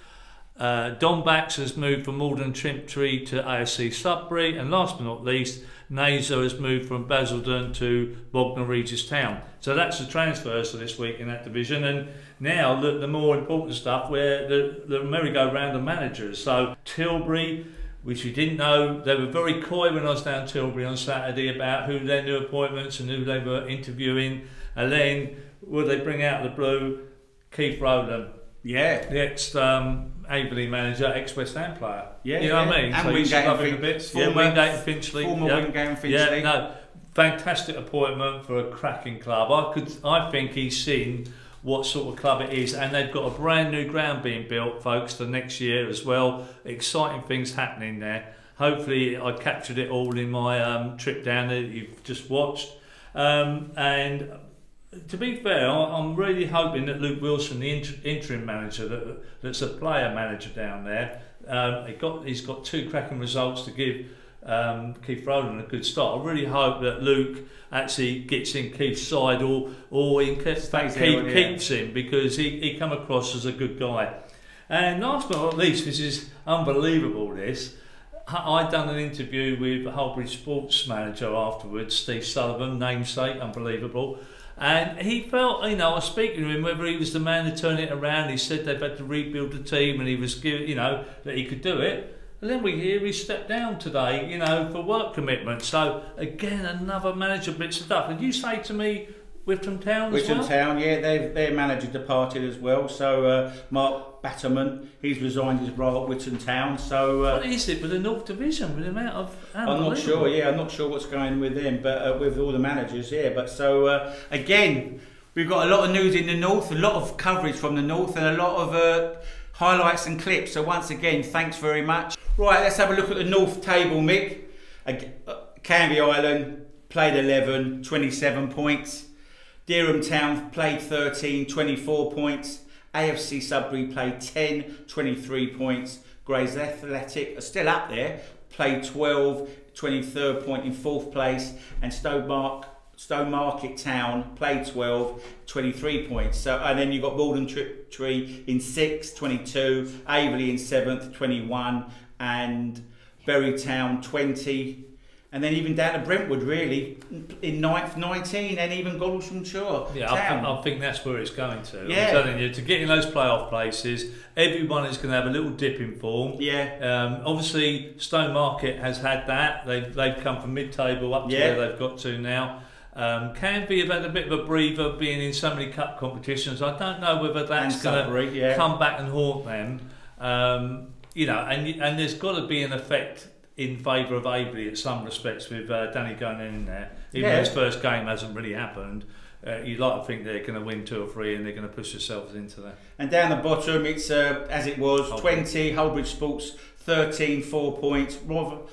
Don Bax has moved from Malden Tiptree to AFC Sudbury. And last but not least, Naser has moved from Basildon to Bognor Regis Town. So that's the transfers for this week in that division. And now the more important stuff, where the merry-go-round of managers. So Tilbury, which we didn't know, they were very coy when I was down Tilbury on Saturday about who their new appointments and who they were interviewing. And then would they bring out the blue? Keith Rowland. Yeah. The ex-Averley manager, ex-West Ham player. Yeah, you know what I mean? And so Wingate and bits. Former Wingate and Finchley. Wingate and Finchley. Yeah, no, fantastic appointment for a cracking club. I think he's seen what sort of club it is, and they've got a brand new ground being built, folks, for next year as well. Exciting things happening there. Hopefully I captured it all in my trip down there that you've just watched. And to be fair, I'm really hoping that Luke Wilson, the interim manager, that's a player manager down there, he's got 2 cracking results to give Keith Rowland a good start. I really hope that Luke actually gets in Keith's side or keeps him, because he come across as a good guy. And last but not least, this is unbelievable, this. I'd done an interview with the Hullbridge Sports manager afterwards, Steve Sullivan, namesake, unbelievable. And he felt, I was speaking to him whether he was the man to turn it around. He said they've had to rebuild the team and he was, that he could do it. And then we hear he stepped down today, for work commitment. So again, another manager bits of stuff. And you say to me, Witham Town as well? Witham Town, yeah, their manager departed as well. So Mark Batterman, he's resigned his role at Witham Town. So what is it with the North Division, with the amount of? I'm not sure. Yeah, I'm not sure what's going on with them, but with all the managers, yeah. But so again, we've got a lot of news in the North, a lot of coverage from the North, and a lot of highlights and clips. So once again, thanks very much. Right, let's have a look at the North table, Mick. Canvey Island played 11, 27 points. Dereham Town played 13, 24 points. AFC Sudbury played 10, 23 points. Grays Athletic are still up there, played 12, 23rd point in 4th place. And Stone Market Town played 12, 23 points. So, and then you've got Malden Tiptree in 6th, 22. Averley in 7th, 21. And Bury Town 20. And then even down to Brentwood, really, in 9th, 19, and even Godalming. Yeah, I think that's where it's going to. Yeah. I'm telling you, to get in those playoff places, everyone is going to have a little dip in form. Yeah. Obviously, Stone Market has had that. They've come from mid-table up to where they've got to now. Canby have had a bit of a breather being in so many cup competitions. I don't know whether that's going to come back and haunt them. You know, and there's got to be an effect in favour of Aveley at some respects with Danny going in there. Even though his first game hasn't really happened, you'd like to think they're going to win 2 or 3 and they're going to push themselves into that. And down the bottom, it's as it was, 20, Hullbridge Sports 13, 4 points, Romford,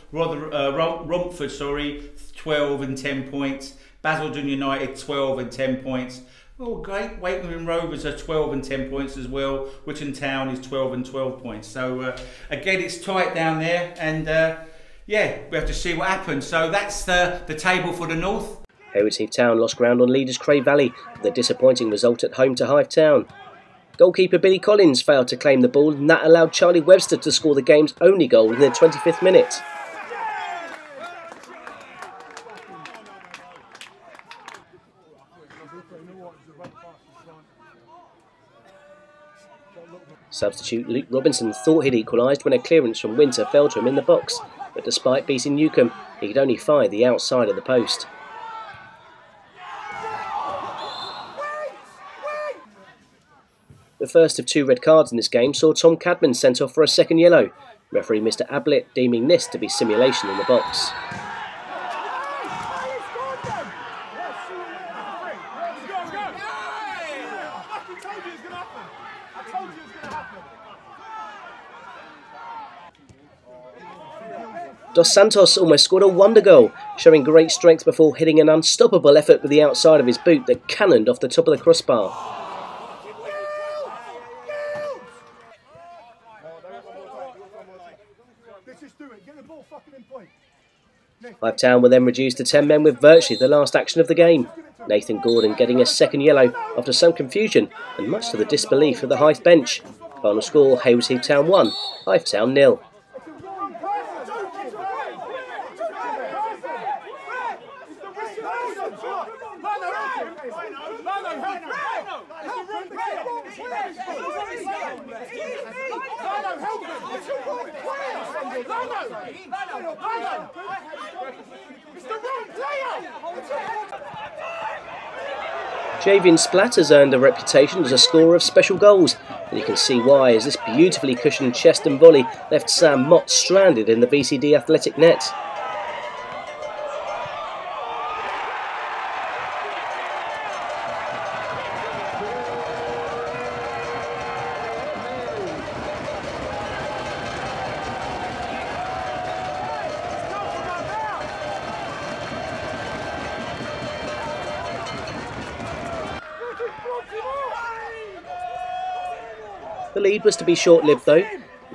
12 and 10 points, Basildon United 12 and 10 points. Oh, great. Wakeman Rovers are 12 and 10 points as well. Witton Town is 12 and 12 points. So, again, it's tight down there. And, yeah, we have to see what happens. So that's the table for the North. Haywards Heath Town lost ground on leaders Cray Valley with a disappointing result at home to Hythe Town. Goalkeeper Billy Collins failed to claim the ball, and that allowed Charlie Webster to score the game's only goal in the 25th minute. Substitute Luke Robinson thought he'd equalised when a clearance from Winter fell to him in the box, but despite beating Newcombe, he could only fire the outside of the post. The first of 2 red cards in this game saw Tom Cadman sent off for a second yellow, referee Mr Ablett deeming this to be simulation in the box. Dos Santos almost scored a wonder goal, showing great strength before hitting an unstoppable effort with the outside of his boot that cannoned off the top of the crossbar. Hythe Town were then reduced to 10 men with virtually the last action of the game. Nathan Gordon getting a second yellow after some confusion and much to the disbelief of the Hythe bench. Final score, Haywards Heath Town 1, Hythe Town 0. Javian Splatt has earned a reputation as a scorer of special goals, and you can see why, as this beautifully cushioned chest and volley left Sam Mott stranded in the VCD athletic net. The lead was to be short-lived though.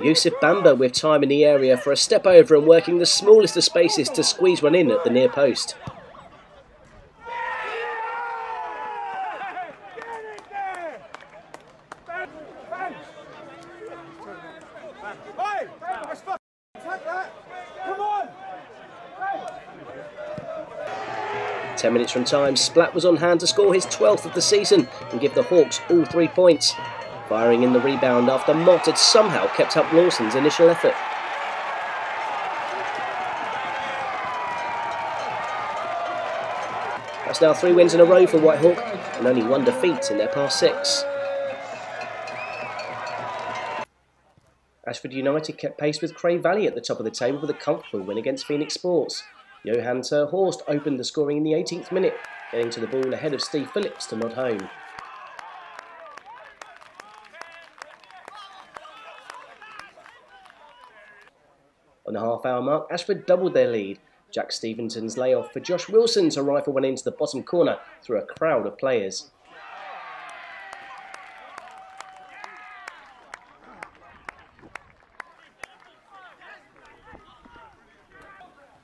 Yusuf Bamba with time in the area for a step over and working the smallest of spaces to squeeze one in at the near post. Ten minutes from time, Splatt was on hand to score his 12th of the season and give the Hawks all 3 points. Firing in the rebound after Mott had somehow kept up Lawson's initial effort. That's now 3 wins in a row for Whitehawk and only 1 defeat in their past 6. Ashford United kept pace with Cray Valley at the top of the table with a comfortable win against Phoenix Sports. Johan Ter Horst opened the scoring in the 18th minute, getting to the ball ahead of Steve Phillips to nod home. On the half-hour mark, Ashford doubled their lead. Jack Stevenson's layoff for Josh Wilson to rifle one into the bottom corner through a crowd of players.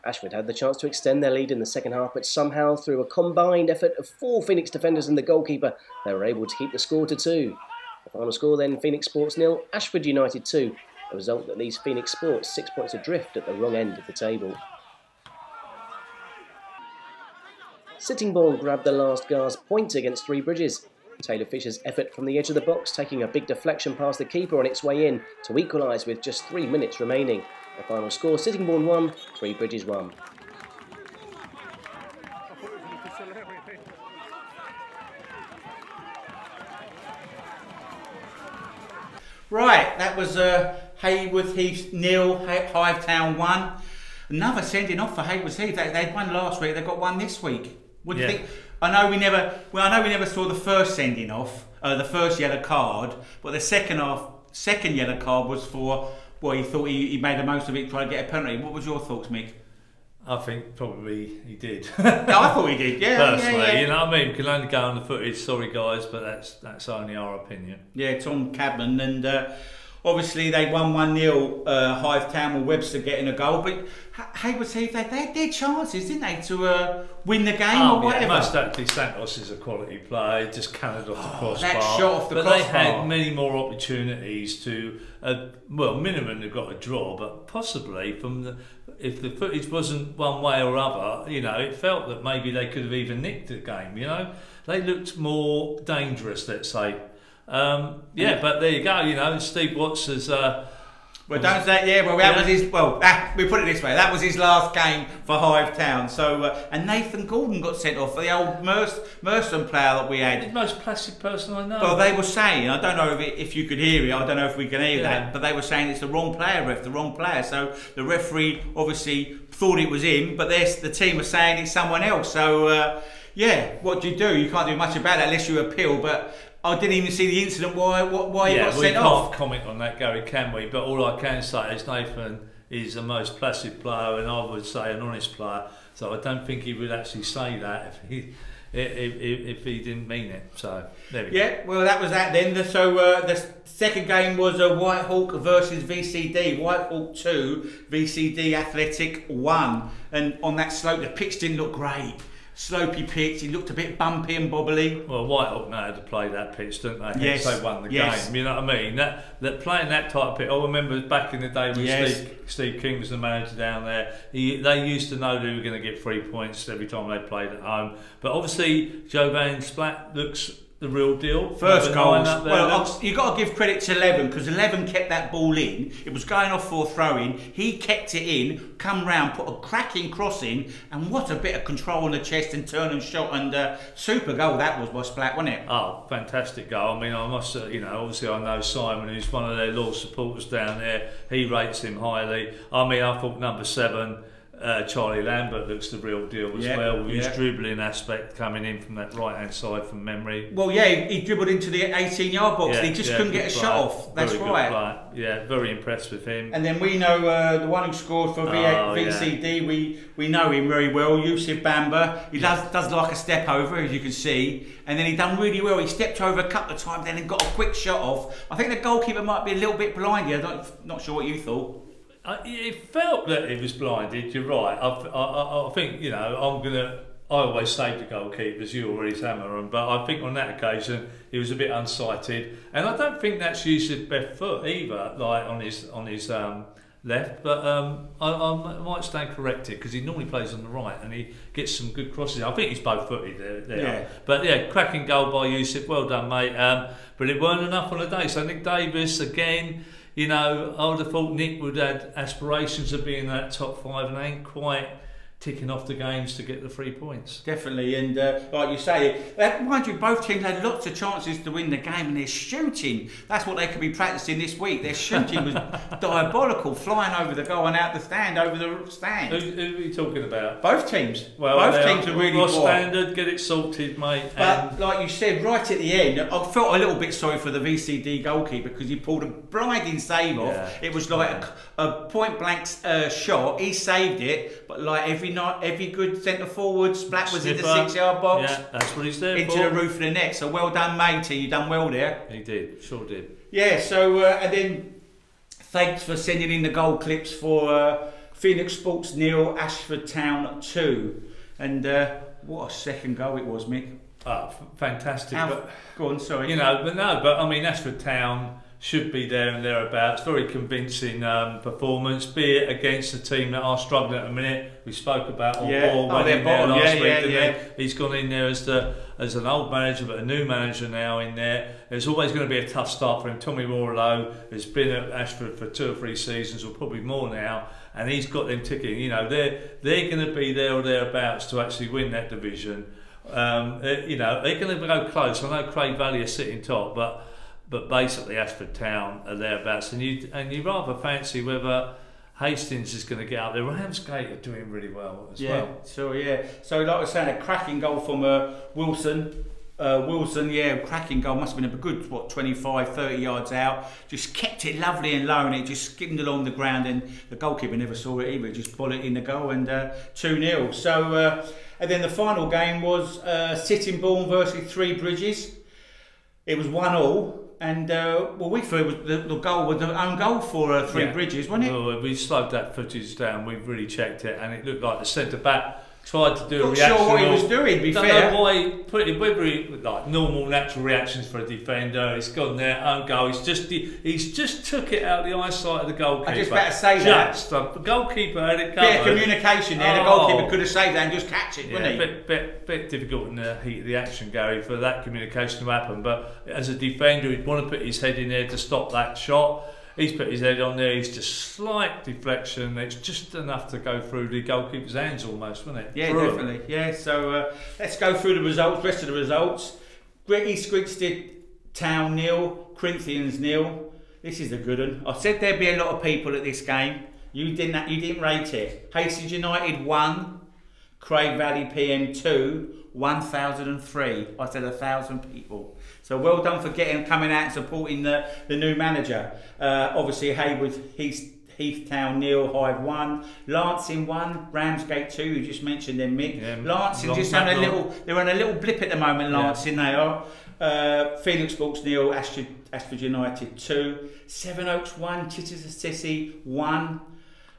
Ashford had the chance to extend their lead in the second half, but somehow, through a combined effort of 4 Phoenix defenders and the goalkeeper, they were able to keep the score to 2. The final score then, Phoenix Sports 0, Ashford United 2. A result that leaves Phoenix Sports 6 points adrift at the wrong end of the table. Sittingbourne grabbed the last gasp point against Three Bridges. Taylor Fisher's effort from the edge of the box, taking a big deflection past the keeper on its way in to equalise with just 3 minutes remaining. The final score, Sittingbourne 1, Three Bridges 1. Right, that was Haywards Heath 0, Hive Town 1. Another sending off for Haywards Heath. They won last week. They got one this week. What do you think? I know we never saw the first sending off, the first yellow card, but the second yellow card was for, well, he thought he made the most of it, trying to get a penalty. What was your thoughts, Mick? I think probably he did. No, I thought he did. Yeah, personally, yeah. You know what I mean? We can only go on the footage. Sorry, guys, but that's only our opinion. Yeah, Tom Cadman, and obviously they won 1-0. Hive Town with Webster getting a goal, but Haywards Heath, they had their chances, didn't they, to win the game or whatever? Most definitely, Santos is a quality player. Just cannoned off the crossbar. That shot off the crossbar. But they had many more opportunities to, well, minimum they've got a draw, but possibly if the footage wasn't one way or other, you know, it felt that maybe they could have even nicked the game. You know, they looked more dangerous, let's say. Yeah, but there you go. You know, Steve Watts has. Well, don't say, yeah, well, that was his, well, we put it this way, that was his last game for Hive Town. So, and Nathan Gordon got sent off, the old Merstham player that we had. The most placid person I know. Well, they were saying, I don't know if you could hear it, I don't know if we can hear that, but they were saying it's the wrong player, ref, the wrong player. So the referee obviously thought it was him, but the team were saying it's someone else. So, yeah, what do? You can't do much about that unless you appeal, but I didn't even see the incident why he got sent off. We can't comment on that, Gary, can we? But all I can say is Nathan is the most placid player, and I would say an honest player. So I don't think he would actually say that if he didn't mean it. So there we go. Yeah, well, that was that then. So the second game was Whitehawk versus VCD. Whitehawk 2, VCD Athletic 1. And on that slope, the pitch didn't look great. Slopey pitch, he looked a bit bumpy and bobbly. Well, Whitehawk know how to play that pitch, don't they? Yes. They won the game, you know what I mean? That playing that type of pitch, I remember back in the day when Steve King was the manager down there, they used to know they were going to get 3 points every time they played at home. But obviously, Joe Van Splat looks the real deal. First goals. Well, you've got to give credit to 11 because 11 kept that ball in. It was going off for a throw-in. He kept it in, come round, put a cracking cross in, and what a bit of control on the chest and turn and shot, and super goal that was by Splat, wasn't it? Oh, fantastic goal. I mean, I must, you know, obviously I know Simon, who's one of their loyal supporters down there. He rates him highly. I mean, I thought number 7. Charlie Lambert looks the real deal as well, with his dribbling aspect coming in from that right hand side from memory. Well, yeah, he dribbled into the 18-yard box and he just couldn't get a shot off. That's right. Yeah, very impressed with him. And then we know the one who scored for VCD, we know him very well, Yusuf Bamba. He does like a step over, as you can see, and then he done really well. He stepped over a couple of times, then he got a quick shot off. I think the goalkeeper might be a little bit blind here. Not sure what you thought. It felt that he was blinded. You're right. I think, you know, I always say to goalkeepers, you always hammer them, but I think on that occasion he was a bit unsighted, and I don't think that's Yusuf's best foot either, like on his left. But I might stand corrected because he normally plays on the right and he gets some good crosses. I think he's both footed there. Yeah. But yeah, cracking goal by Yusuf. Well done, mate. But it weren't enough on the day. So Nick Davis again. You know, I would have thought Nick would have had aspirations of being in that top 5 and ain't quite ticking off the games to get the 3 points. Definitely, and like you say, mind you, both teams had lots of chances to win the game, and their shooting, that's what they could be practicing this week. Their shooting was diabolical, flying over the goal and out the stand, over the stand. Who are you talking about? Both teams. Well, both teams are really poor. Standard, get it sorted, mate. But like you said, right at the end, I felt a little bit sorry for the VCD goalkeeper because he pulled a blinding save off. Yeah. It was like a point-blank shot. He saved it, but like every good centre forward, Splat was in the 6-yard box. Yeah, that's what he's there into the roof of the net. So well done, matey. You done well there. He did, sure did. Yeah. So and then thanks for sending in the goal clips for Phoenix Sports 0, Ashford Town 2, and what a second goal it was, Mick. Oh, fantastic. Go on, sorry. You know, but I mean, Ashford Town should be there and thereabouts. Very convincing performance, be it against a team that are struggling at the minute. We spoke about Ball went in there last week, didn't he? He's gone in there as an old manager, but a new manager now in there. There's always going to be a tough start for him. Tommy Warlow has been at Ashford for 2 or 3 seasons, or probably more now, and he's got them ticking. You know, they're going to be there or thereabouts to actually win that division. You know, they're going to go close. I know Craig Valley are sitting top, but basically Ashford Town are thereabouts, and you rather fancy whether Hastings is going to get out there. Ramsgate are doing really well as well. So like I was saying, a cracking goal from Wilson. Cracking goal, must have been a good 25-30 yards out, just kept it lovely and low, and it just skimmed along the ground, and the goalkeeper never saw it either, just ball it in the goal, and 2-0. So and then the final game was Sittingbourne versus Three Bridges. It was 1-1. And we thought it was the goal was the own goal for Three Bridges, wasn't it? Well, we slowed that footage down. We've really checked it, and it looked like the centre back tried to do a reaction. Not sure what he was doing. Be fair, don't know why he put it. Whether he, like normal, natural reactions for a defender. He's gone there, own goal. He's just took it out of the eyesight of the goalkeeper. I just better say that. The goalkeeper had it covered. Bit of communication there. The goalkeeper could have saved that and just catch it, wouldn't he? Bit difficult in the heat of the action, Gary, for that communication to happen. But as a defender, he'd want to put his head in there to stop that shot. He's put his head on there, he's just slight deflection, it's just enough to go through the goalkeeper's hands almost, wasn't it? Yeah, definitely. Yeah, so let's go through the rest of the results. East Grinstead Town 0, Corinthians 0. This is a good one. I said there'd be a lot of people at this game. You didn't rate it. Hastings United 1, Craig Valley PM 2, 1,003. I said 1,000 people. So well done for coming out and supporting the new manager. Obviously Haywood Heath Town 0, Hive 1, Lancing 1, Ramsgate 2. You just mentioned them, Mick. Yeah, Lancing just on they're on a little blip at the moment. Lancing they are. Phoenix Sports 0, Ashford United 2, Seven Oaks 1, Chichester City 1.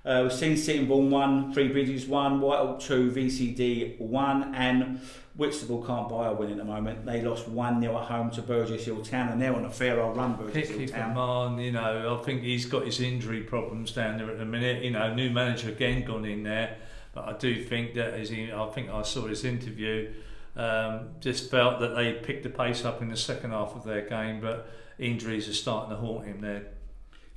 We've seen Sittingbourne 1, Three Bridges 1, Whitehall 2, VCD 1, and Whitstable can't buy a win at the moment. They lost 1-0 at home to Burgess Hill Town, and they're on a fair old run, Burgess Hill Town. On, you know, I think he's got his injury problems down there at the minute. You know, new manager again gone in there, but I do think that I think I saw his interview. Just felt that they picked the pace up in the second half of their game, but injuries are starting to haunt him there.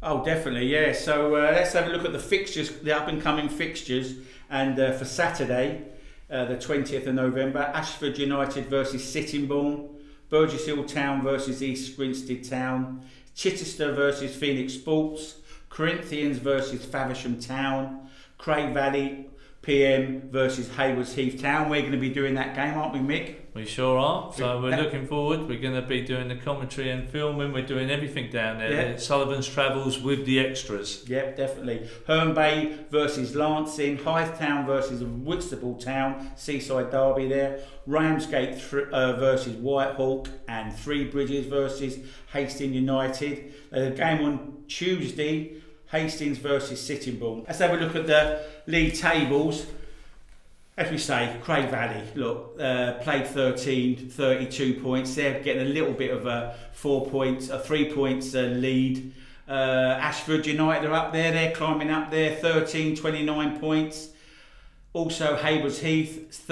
Oh, definitely, yeah. So let's have a look at the fixtures, the up-and-coming fixtures. And for Saturday, the 20th of November, Ashford United versus Sittingbourne, Burgess Hill Town versus East Grinstead Town, Chichester versus Phoenix Sports, Corinthians versus Faversham Town, Craig Valley PM versus Haywards Heath Town. We're going to be doing that game, aren't we, Mick? We sure are. So we're looking forward. We're going to be doing the commentary and filming. We're doing everything down there. Yeah. Sullivan's Travels with the extras. Yep, definitely. Herne Bay versus Lancing, Hythe Town versus Whitstable Town, Seaside Derby there. Ramsgate versus Whitehawk, and Three Bridges versus Hastings United. A game on Tuesday, Hastings versus Sittingbourne. Let's have a look at the league tables. As we say, Craig Valley, look, played 13, 32 points. They're getting a little bit of a 3 points lead. Ashford United are up there, they're climbing up there, 13, 29 points. Also Haywards Heath,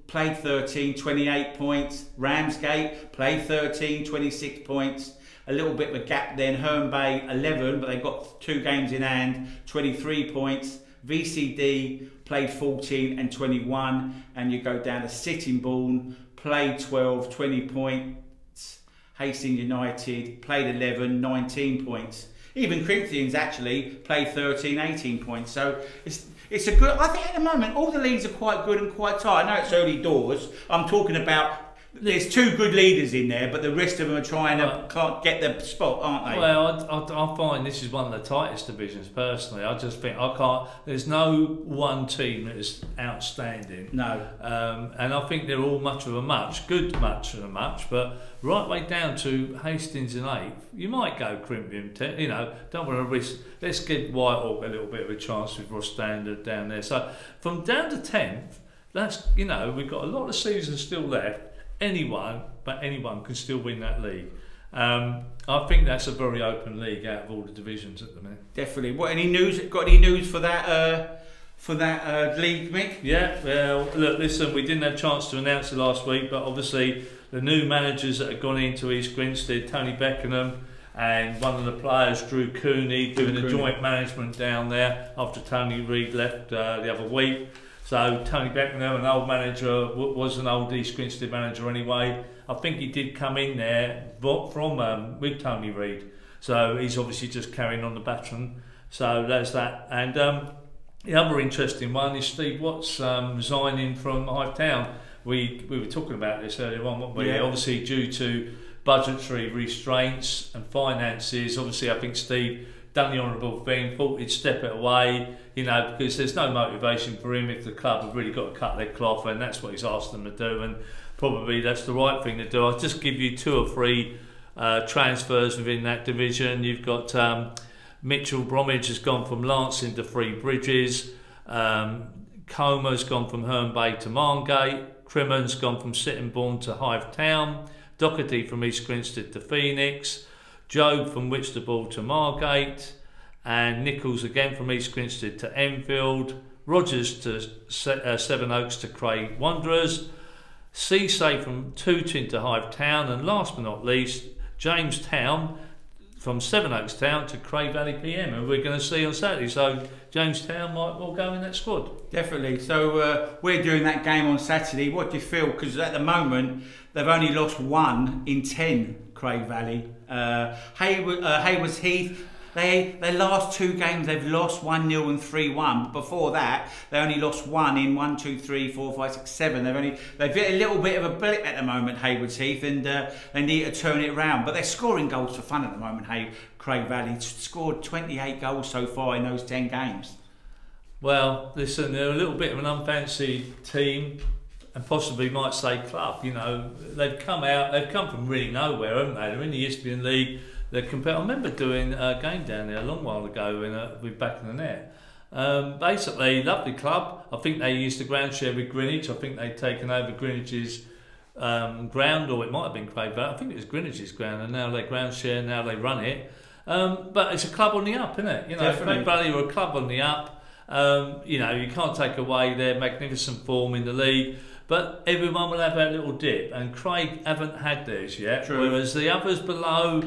played 13, 28 points. Ramsgate played 13, 26 points. A little bit of a gap then. Herne Bay 11, but they've got 2 games in hand, 23 points. VCD played 14 and 21, and you go down to Sittingbourne, played 12, 20 points. Hastings United played 11, 19 points. Even Corinthians actually played 13, 18 points. So it's a good. I think at the moment all the leagues are quite good and quite tight. I know it's early doors. I'm talking about. There's 2 good leaders in there, but the rest of them are trying to can't get the spot, aren't they? Well, I find this is one of the tightest divisions personally. I just think there's no one team that is outstanding. No. And I think they're all much of a much, good much of a much, but right way down to Hastings in 8th, you might go Corinthian 10th, you know, don't want to risk. Let's give Whitehawk a little bit of a chance with Ross Standard down there. So from down to 10th, that's, you know, we've got a lot of seasons still left. Anyone can still win that league, I think that's a very open league out of all the divisions at the minute. Definitely. What, any news? Got any news for that? League, Mick? Yeah, well, look, listen, we didn't have a chance to announce it last week, but obviously the new managers that have gone into East Grinstead, Tony Beckenham and one of the players, Drew Cooney, doing a joint management down there after Tony Reid left the other week. So Tony Beckenham, an old manager, was an old East Grinstead manager anyway. I think he did come in there from with Tony Reid. So he's obviously just carrying on the baton. So there's that. And the other interesting one is Steve Watts resigning from Hive Town. We were talking about this earlier on, weren't we? Yeah. Obviously due to budgetary restraints and finances, obviously I think Steve done the honourable thing, thought he'd step it away, you know, because there's no motivation for him if the club have really got to cut their cloth, and that's what he's asked them to do, and probably that's the right thing to do. I'll just give you 2 or 3 transfers within that division. You've got Mitchell Bromwich has gone from Lancing to Three Bridges, Comer's gone from Herne Bay to Marngate, Crimmon's gone from Sittingbourne to Hive Town, Doherty from East Grinstead to Phoenix, Job from Whitstable to Margate, and Nichols again from East Grinstead to Enfield, Rogers to Sevenoaks to Craig Wanderers, Ceesay from Tooting to Hive Town, and last but not least, James Town from Sevenoaks Town to Cray Valley PM, and we're going to see on Saturday. So James Town might well go in that squad. Definitely. So we're doing that game on Saturday. What do you feel? Because at the moment they've only lost 1 in 10. Craig Valley, Haywards Heath. They last 2 games they've lost 1-0 and 3-1. Before that they only lost 1 in 1, 2, 3, 4, 5, 6, 7. They've hit a little bit of a blip at the moment, Haywards Heath, and they need to turn it around. But they're scoring goals for fun at the moment. Craig Valley scored 28 goals so far in those 10 games. Well, listen, they're a little bit of an unfancied team, and possibly might say club. You know, they've come from really nowhere, haven't they? They're in the Isthmian League. I remember doing a game down there a long while ago with Back in the Net. Basically, lovely club. I think they used the ground share with Greenwich. I think they'd taken over Greenwich's ground, or it might have been Craig Valley. I think it was Greenwich's ground, and now they ground share, now they run it. But it's a club on the up, isn't it? You know, Craig Valley are a club on the up. You know, you can't take away their magnificent form in the league. But everyone will have that little dip, and Craig haven't had theirs yet. True. Whereas the others below,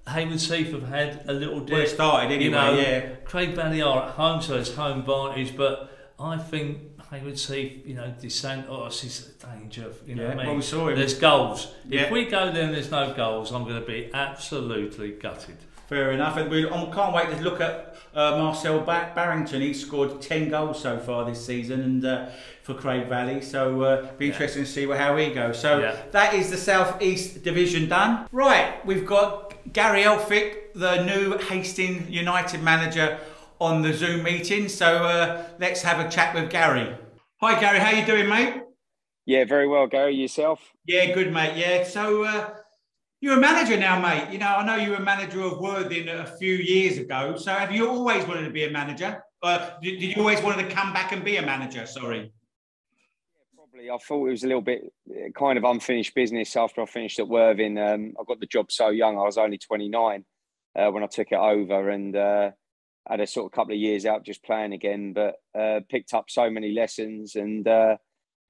Haywards Heath have had a little dip. Well, it started anyway, you know, yeah. Craig Valley are at home, so it's home advantage. But I think Haywards Heath, you know, DeSantos is a danger. You know what I mean? Well, we saw him. There's goals. Yeah. If we go there and there's no goals, I'm going to be absolutely gutted. Fair enough, and we can't wait to look at Marcel Barrington. He's scored 10 goals so far this season, and for Craig Valley. So be interesting to see how he goes. So that is the South East Division done. Right, we've got Gary Elphick, the new Hastings United manager, on the Zoom meeting. So let's have a chat with Gary. Hi, Gary. How you doing, mate? Yeah, very well, Gary. Yourself? Yeah, good, mate. Yeah. So. You're a manager now, mate. You know, I know you were a manager of Worthing a few years ago. So have you always wanted to be a manager? Did you always want to come back and be a manager? Sorry. Yeah, probably. I thought it was a little bit kind of unfinished business after I finished at Worthing. I got the job so young. I was only 29 when I took it over, and had a sort of couple of years out just playing again, but picked up so many lessons, and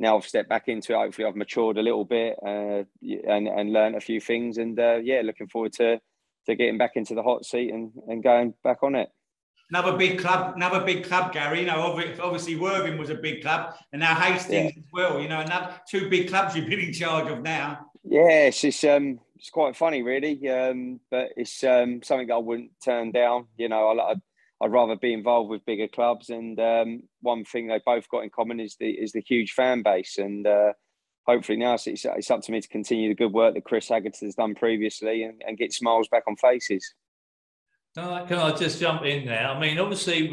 now I've stepped back into it. Hopefully I've matured a little bit and learned a few things, and yeah, looking forward to getting back into the hot seat and going back on it. Another big club, Gary. You know, obviously Worthing was a big club, and now Hastings as well. You know, another 2 big clubs you've been in charge of now. Yes, it's quite funny, really, but it's something that I wouldn't turn down. You know, I'd rather be involved with bigger clubs, and one thing they both got in common is the huge fan base, and hopefully now it's up to me to continue the good work that Chris Haggerty has done previously and get smiles back on faces. Can I just jump in there? I mean, obviously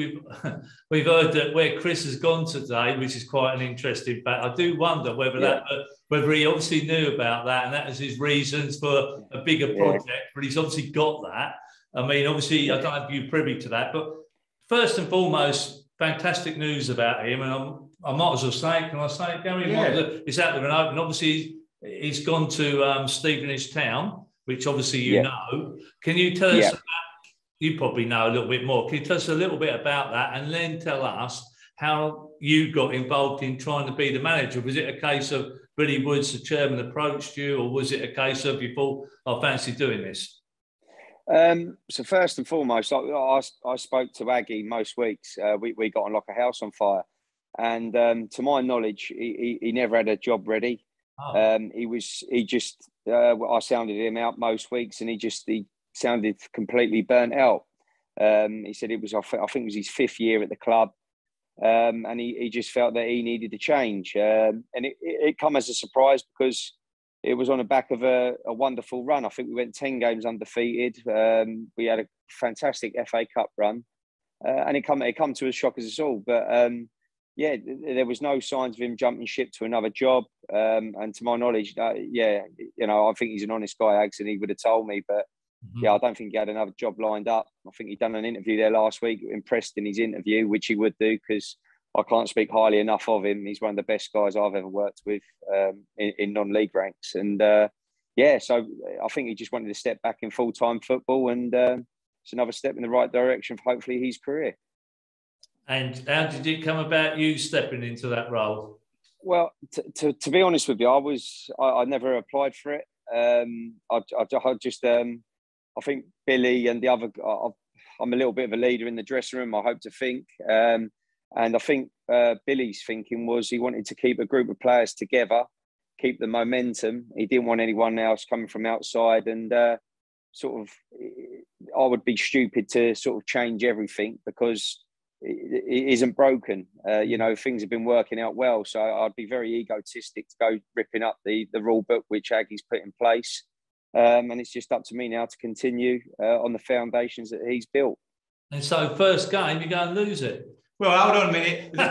we've heard that where Chris has gone today, which is quite an interesting fact. I do wonder whether he obviously knew about that, and that was his reasons for a bigger project. But he's obviously got that. I mean, obviously, I don't know if you're privy to that, but first and foremost, fantastic news about him, and I might as well say it. Can I say it, Gary? Yeah. It's out there and open. Obviously, he's gone to Stevenage Town. which obviously you know. Can you tell us about, you probably know a little bit more, can you tell us a little bit about that and then tell us how you got involved in trying to be the manager? Was it a case of Billy Woods, the chairman, approached you, or was it a case of you thought, I fancy doing this? So first and foremost, I spoke to Aggie most weeks. We got on like a house on fire. And to my knowledge, he never had a job ready. Oh. I sounded him out most weeks, and he sounded completely burnt out. He said I think it was his 5th year at the club, and he just felt that he needed to change. And it come as a surprise because it was on the back of a wonderful run. I think we went 10 games undefeated. We had a fantastic FA Cup run, and it come to a shock as us all. But there was no signs of him jumping ship to another job. And to my knowledge, I think he's an honest guy, Ags, and he would have told me. But I don't think he had another job lined up. I think he'd done an interview there last week, impressed in his interview, which he would do because I can't speak highly enough of him. He's one of the best guys I've ever worked with in non-league ranks. And so I think he just wanted to step back in full-time football, and it's another step in the right direction for hopefully his career. And how did it come about you stepping into that role? Well, to be honest with you, I never applied for it. I think Billy and the other, I'm a little bit of a leader in the dressing room, I hope to think. And I think Billy's thinking was he wanted to keep a group of players together, keep the momentum. He didn't want anyone else coming from outside, and I would be stupid to sort of change everything because it isn't broken. Things have been working out well. So I'd be very egotistic to go ripping up the rule book which Aggie's put in place. And it's just up to me now to continue on the foundations that he's built. And so first game, you go and lose it. Well, hold on a minute. It was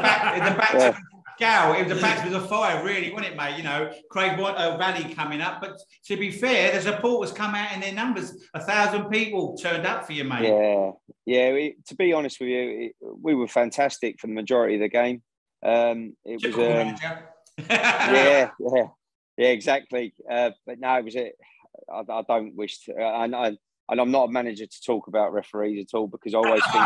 a baptism of fire, really, wasn't it, mate? Craig Valley coming up. But to be fair, the supporters come out in their numbers. 1,000 people turned up for you, mate. Yeah. To be honest with you, we were fantastic for the majority of the game. Exactly. But no, it was it. I don't wish to, and I'm not a manager to talk about referees at all because I always think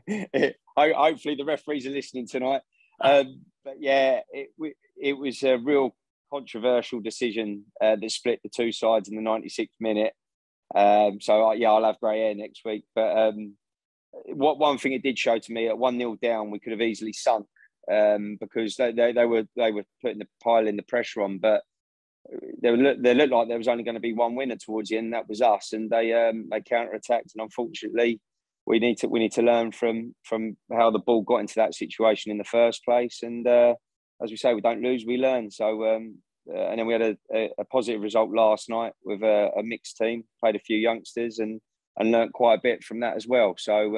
if you're, hopefully the referees are listening tonight. But yeah, it was a real controversial decision that split the two sides in the 96th minute. I'll have grey hair next week. But one thing it did show to me, at 1-0 down, we could have easily sunk because they were piling the pressure on, but they looked like there was only going to be one winner towards the end, and that was us. And they counter-attacked, and unfortunately, we need to learn from how the ball got into that situation in the first place. And as we say, we don't lose, we learn. So and then we had a positive result last night with a mixed team, played a few youngsters, and learnt quite a bit from that as well. So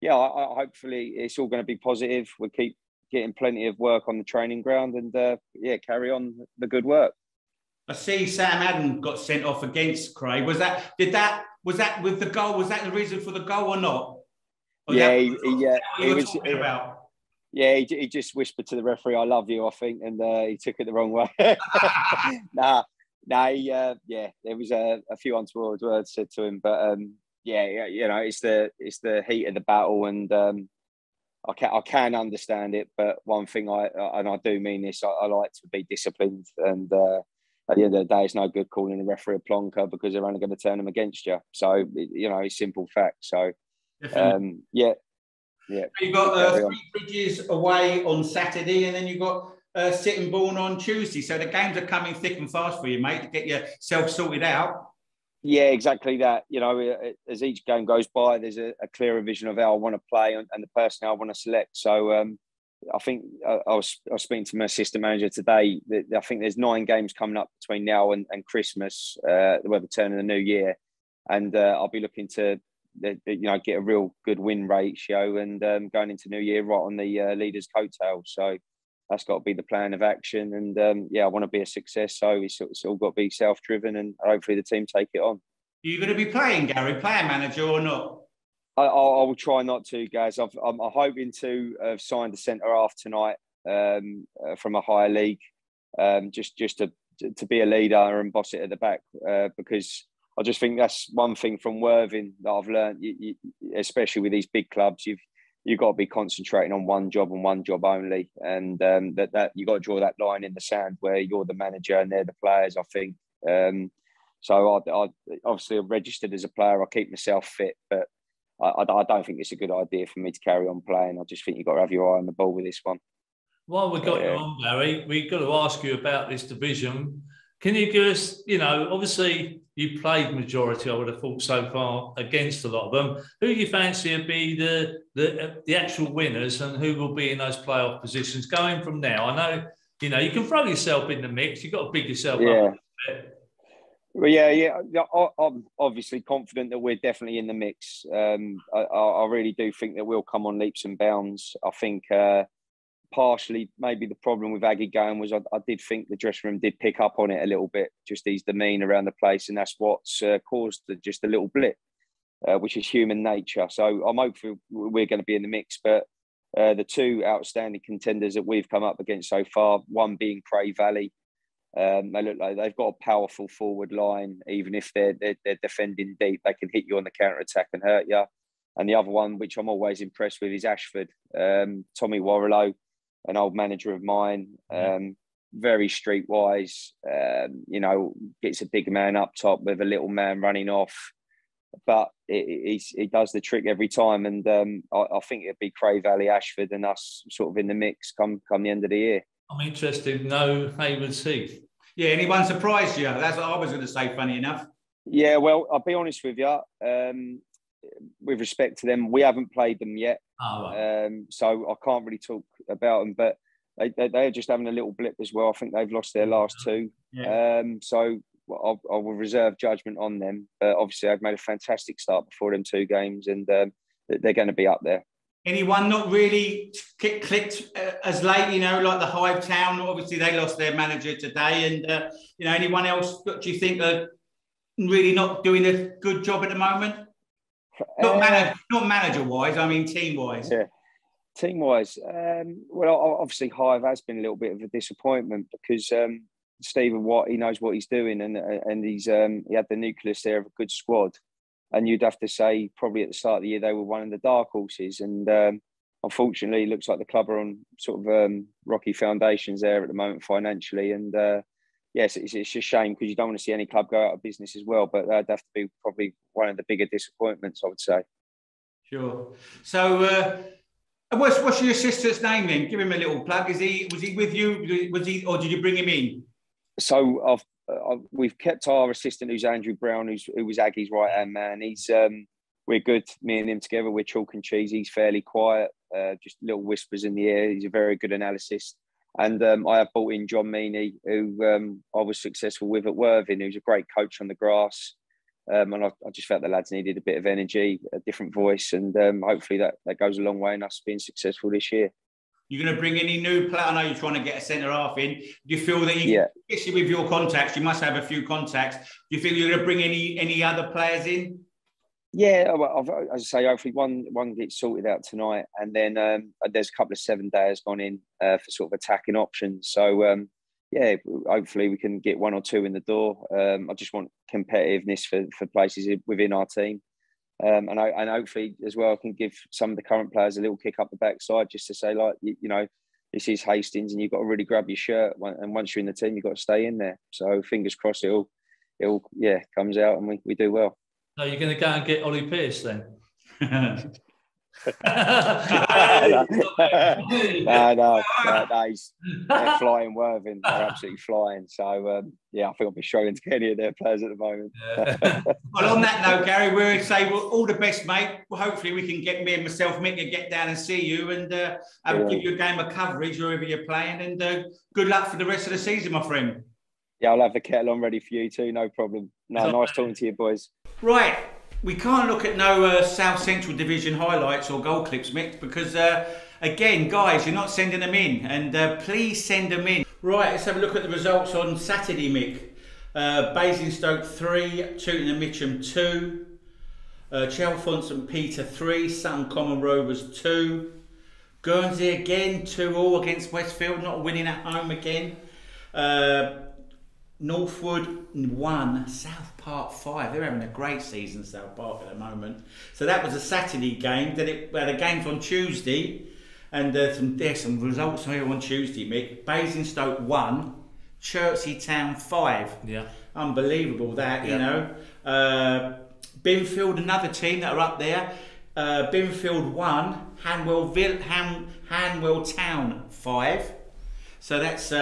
hopefully it's all going to be positive. We'll keep getting plenty of work on the training ground, and carry on the good work. I see Sam Adam got sent off against Craig. Was that with the goal? Was that the reason for the goal or not? Or he just whispered to the referee, "I love you," I think, and he took it the wrong way. There was a few untoward words said to him, but it's the heat of the battle, and I can understand it. But one thing I do mean this, I like to be disciplined, and at the end of the day, it's no good calling a referee a plonker because they're only going to turn them against you. So, it's simple fact. So, You got 3 Bridges away on Saturday, and then you got Sittingbourne on Tuesday. So the games are coming thick and fast for you, mate, to get yourself sorted out. Yeah, exactly that. As each game goes by, there's a clearer vision of how I want to play and the person I want to select. So, I think I was speaking to my assistant manager today. I think there's 9 games coming up between now and Christmas, the turn of the new year, and I'll be looking to get a real good win ratio and going into New Year right on the leader's coattails. So that's got to be the plan of action, and I want to be a success. So it's all got to be self-driven, and hopefully the team take it on. Are you going to be playing, Gary, player manager or not? I will try not to, guys. I'm hoping to have signed a centre half tonight from a higher league, just to to be a leader and boss it at the back, because I just think that's one thing from Worthing that I've learned, especially with these big clubs. You've got to be concentrating on one job and one job only, and that you've got to draw that line in the sand where you're the manager and they're the players, I think. So I obviously I'm registered as a player. I keep myself fit, but I don't think it's a good idea for me to carry on playing. I just think you've got to have your eye on the ball with this one. While we've got you on, Barry, we've got to ask you about this division. Can you give us, obviously you played majority, I would have thought so far, against a lot of them. Who do you fancy would be the actual winners, and who will be in those playoff positions going from now? I know, you can throw yourself in the mix. You've got to big yourself up a bit. Well, yeah. I'm obviously confident that we're definitely in the mix. I really do think that we'll come on leaps and bounds. I think partially maybe the problem with Aggie going was I did think the dressing room did pick up on it a little bit, just his demeanour around the place, and that's what's caused just a little blip, which is human nature. So I'm hopeful we're going to be in the mix, but the two outstanding contenders that we've come up against so far, one being Cray Valley. They look like they've got a powerful forward line. Even if they're defending deep, they can hit you on the counter attack and hurt you. And the other one, which I'm always impressed with, is Ashford. Tommy Warrilow, an old manager of mine, very streetwise. Gets a big man up top with a little man running off, but he does the trick every time. And I think it'd be Cray Valley, Ashford, and us sort of in the mix come the end of the year. I'm interested. No, Haywards Heath. Yeah, anyone surprised you? That's what I was going to say, funny enough. Yeah, well, I'll be honest with you. With respect to them, we haven't played them yet. Oh, right. So I can't really talk about them, but they're just having a little blip as well. I think they've lost their last two. Yeah. So I will reserve judgment on them. Obviously, they've made a fantastic start before them two games, and they're going to be up there. Anyone not really clicked as late, like the Hive Town? Obviously, they lost their manager today. And, anyone else that you think are really not doing a good job at the moment? Not manager-wise, I mean team-wise. Yeah, team-wise. Well, obviously, Hive has been a little bit of a disappointment because Stephen Watt, he knows what he's doing, and he had the nucleus there of a good squad. And you'd have to say probably at the start of the year they were one of the dark horses. And unfortunately, it looks like the club are on sort of rocky foundations there at the moment financially. And yes, it's a shame because you don't want to see any club go out of business as well. But that'd have to be probably one of the bigger disappointments, I would say. Sure. So what's your assistant's name then? Give him a little plug. Was he with you? Or did you bring him in? So we've kept our assistant, who's Andrew Brown, who was Aggie's right-hand man. He's we're good, me and him together. We're chalk and cheese. He's fairly quiet, just little whispers in the air. He's a very good analyst. And I have brought in John Meaney, who I was successful with at Worthing, who's a great coach on the grass. And I just felt the lads needed a bit of energy, a different voice, and hopefully that goes a long way in us being successful this year. You're going to bring any new player? I know you're trying to get a centre-half in. Do you feel that especially with your contacts, you must have a few contacts. Do you feel you're going to bring any other players in? Yeah, as I say, hopefully one gets sorted out tonight, and then there's a couple of 7 days gone in for sort of attacking options. So hopefully we can get one or two in the door. I just want competitiveness for places within our team. And hopefully as well, I can give some of the current players a little kick up the backside just to say, like, this is Hastings and you've got to really grab your shirt. And once you're in the team, you've got to stay in there. So fingers crossed it all comes out and we do well. So you're going to go and get Ollie Pearce then? No, they're flying Worthing. They're absolutely flying. So, I think I'll be struggling to get any of their players at the moment. Well, on that note, Gary, we'll say all the best, mate. Well, hopefully we can get me and myself, Mick, to get down and see you and give you a game of coverage wherever you're playing. And good luck for the rest of the season, my friend. Yeah, I'll have the kettle on ready for you too. No problem. No, nice talking to you, boys. Right. We can't look at no South Central Division highlights or goal clips, Mick, because, again, guys, you're not sending them in. And please send them in. Right, let's have a look at the results on Saturday, Mick. Basingstoke 3, Tooting and Mitcham 2. Chalfont St Peter 3, Sutton Common Rovers 2. Guernsey again, 2-2 against Westfield, not winning at home again. Northwood 1, South Park 5. They're having a great season, South Park, at the moment. So that was a Saturday game. Then we had a game on Tuesday, and there's some results here on Tuesday, Mick. Basingstoke 1, Chertsey Town 5. Yeah. Unbelievable that, you know. Binfield, another team that are up there. Binfield 1, Hanwell Town 5. So that's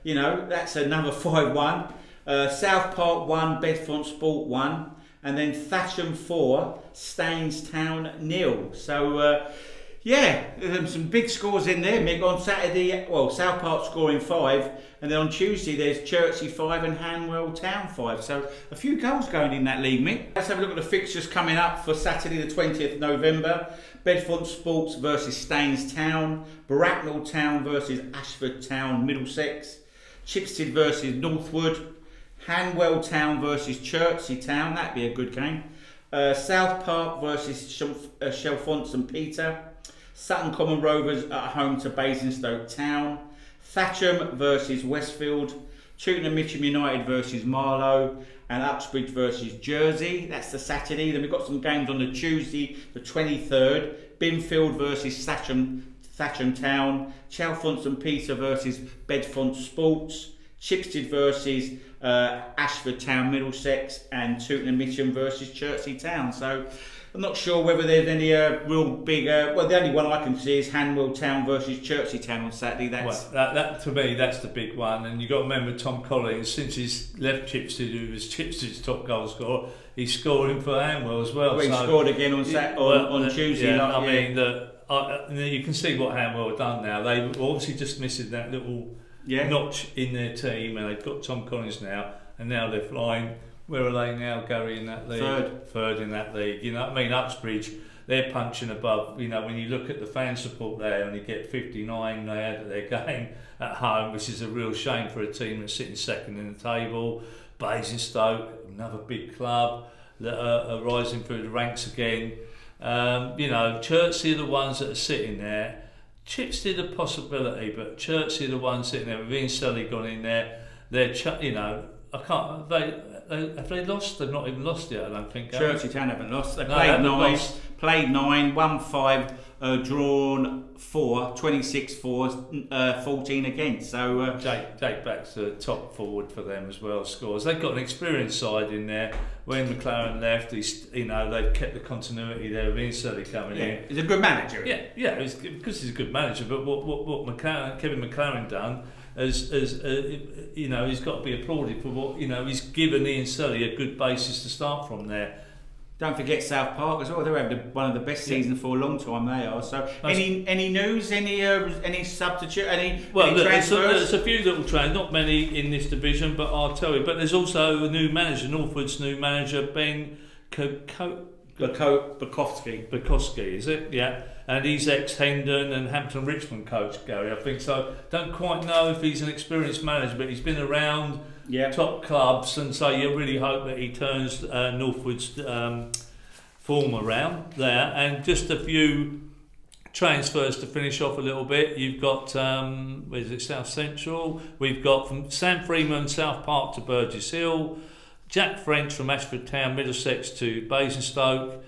you know, that's another 5-1. South Park 1, Bedfont Sport 1, and then Thatcham 4, Staines Town 0. So yeah, some big scores in there, Mick. On Saturday, well, South Park scoring 5, and then on Tuesday there's Chertsey 5 and Hanwell Town 5. So a few goals going in that league, Mick. Let's have a look at the fixtures coming up for Saturday the 20th of November. Bedfont Sports versus Staines Town, Bracknell Town versus Ashford Town, Middlesex, Chipstead versus Northwood, Hanwell Town versus Chertsey Town, that'd be a good game. South Park versus Chalfont St Peter, Sutton Common Rovers at home to Basingstoke Town, Thatcham versus Westfield, Tooting Mitcham United versus Marlow, and Uxbridge versus Jersey. That's the Saturday. Then we've got some games on the Tuesday, the 23rd. Binfield versus Thatcham Town, Chalfont St Peter versus Bedfont Sports, Chipstead versus Ashford Town Middlesex, and Tooting Mitcham versus Chertsey Town. So I'm not sure whether there's any real big. Well, the only one I can see is Hanwell Town versus Chertsey Town on Saturday. That's that to me, that's the big one. And you got to remember Tom Collins, since he's left Chipstead, who was Chipstead's top goal scorer, he's scoring for Hanwell as well. He scored again on on Tuesday. Yeah, I mean, you can see what Hanwell have done now. They were obviously just missing that little notch in their team, and they've got Tom Collins now, and now they're flying. Where are they now, Gary, in that league? Third in that league. You know what I mean? Uxbridge, they're punching above. You know, when you look at the fan support, they only get 59 they had at their game at home, which is a real shame for a team that's sitting second in the table. Basingstoke, another big club that are rising through the ranks again. You know, Chertsey are the ones that are sitting there. Chipstead a possibility, but Chertsey are the ones sitting there. With Ian Sully gone in there, they're, you know, I can't. Have they lost? They've not even lost yet, I don't think. Chertsey Town haven't lost. They played 9, won 5, drawn 4, 26-4, 14 against. So Jake Back's the top forward for them as well. Scores. They've got an experienced side in there. When McLaren left, you know, they've kept the continuity there of Ian Sully coming in. He's a good manager. Yeah, because he's a good manager. But what Kevin McLaren done? As you know, he's got to be applauded for what, you know, he's given Ian Sully a good basis to start from there. Don't forget South Park as well. They're having one of the best seasons for a long time. They are. So any news, any substitute, any transfers? There's a few little transfers, not many in this division, but I'll tell you. But there's also a new manager, Northwood's new manager, Ben Bukowski, is it? Yeah. And he's ex-Hendon and Hampton Richmond coach, Gary, I think. So don't quite know if he's an experienced manager, but he's been around top clubs, and so you really hope that he turns Northwood's form around there. And just a few transfers to finish off a little bit. You've got, where is it, South Central? We've got from Sam Freeman, South Park to Burgess Hill, Jack French from Ashford Town, Middlesex to Basingstoke,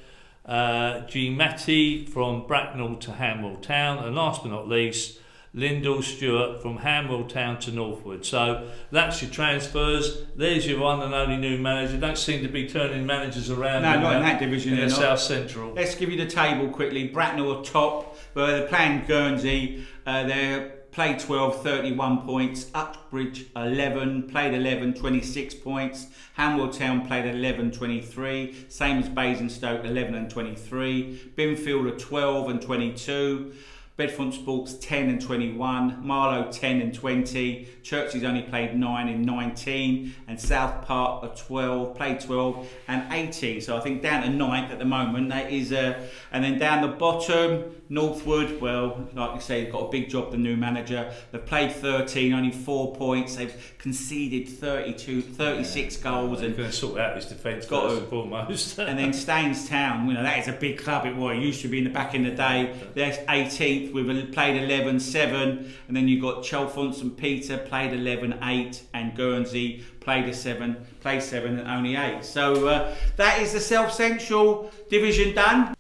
G. Matty from Bracknell to Hanwell Town, and last but not least, Lyndall Stewart from Hanwell Town to Northwood. So that's your transfers. There's your one and only new manager. Don't seem to be turning managers around. No, not in that division. In South Central. Let's give you the table quickly. Bracknell are top. They're playing Guernsey. They're played 12, 31 points. Uxbridge 11, played 11, 26 points. Hanwell Town played 11, 23. Same as Basingstoke, 11 and 23. Binfield are 12 and 22. Bedfont Sports 10 and 21, Marlow 10 and 20, Chertsey's only played 9 and 19, and South Park are 12, played 12 and 18. So I think down to 9th at the moment. That is and then down the bottom, Northwood, well, like you say, they've got a big job, the new manager. They've played 13, only 4 points. They've conceded 36 goals. They're going to sort out his defence first and foremost. And then Staines Town, you know, that is a big club. It used to be in the back in the day. They're 18th. 14th with played 11-7, and then you've got Chalfont St Peter played 11-8, and Guernsey played 7 and only 8. So that is the South Central division done.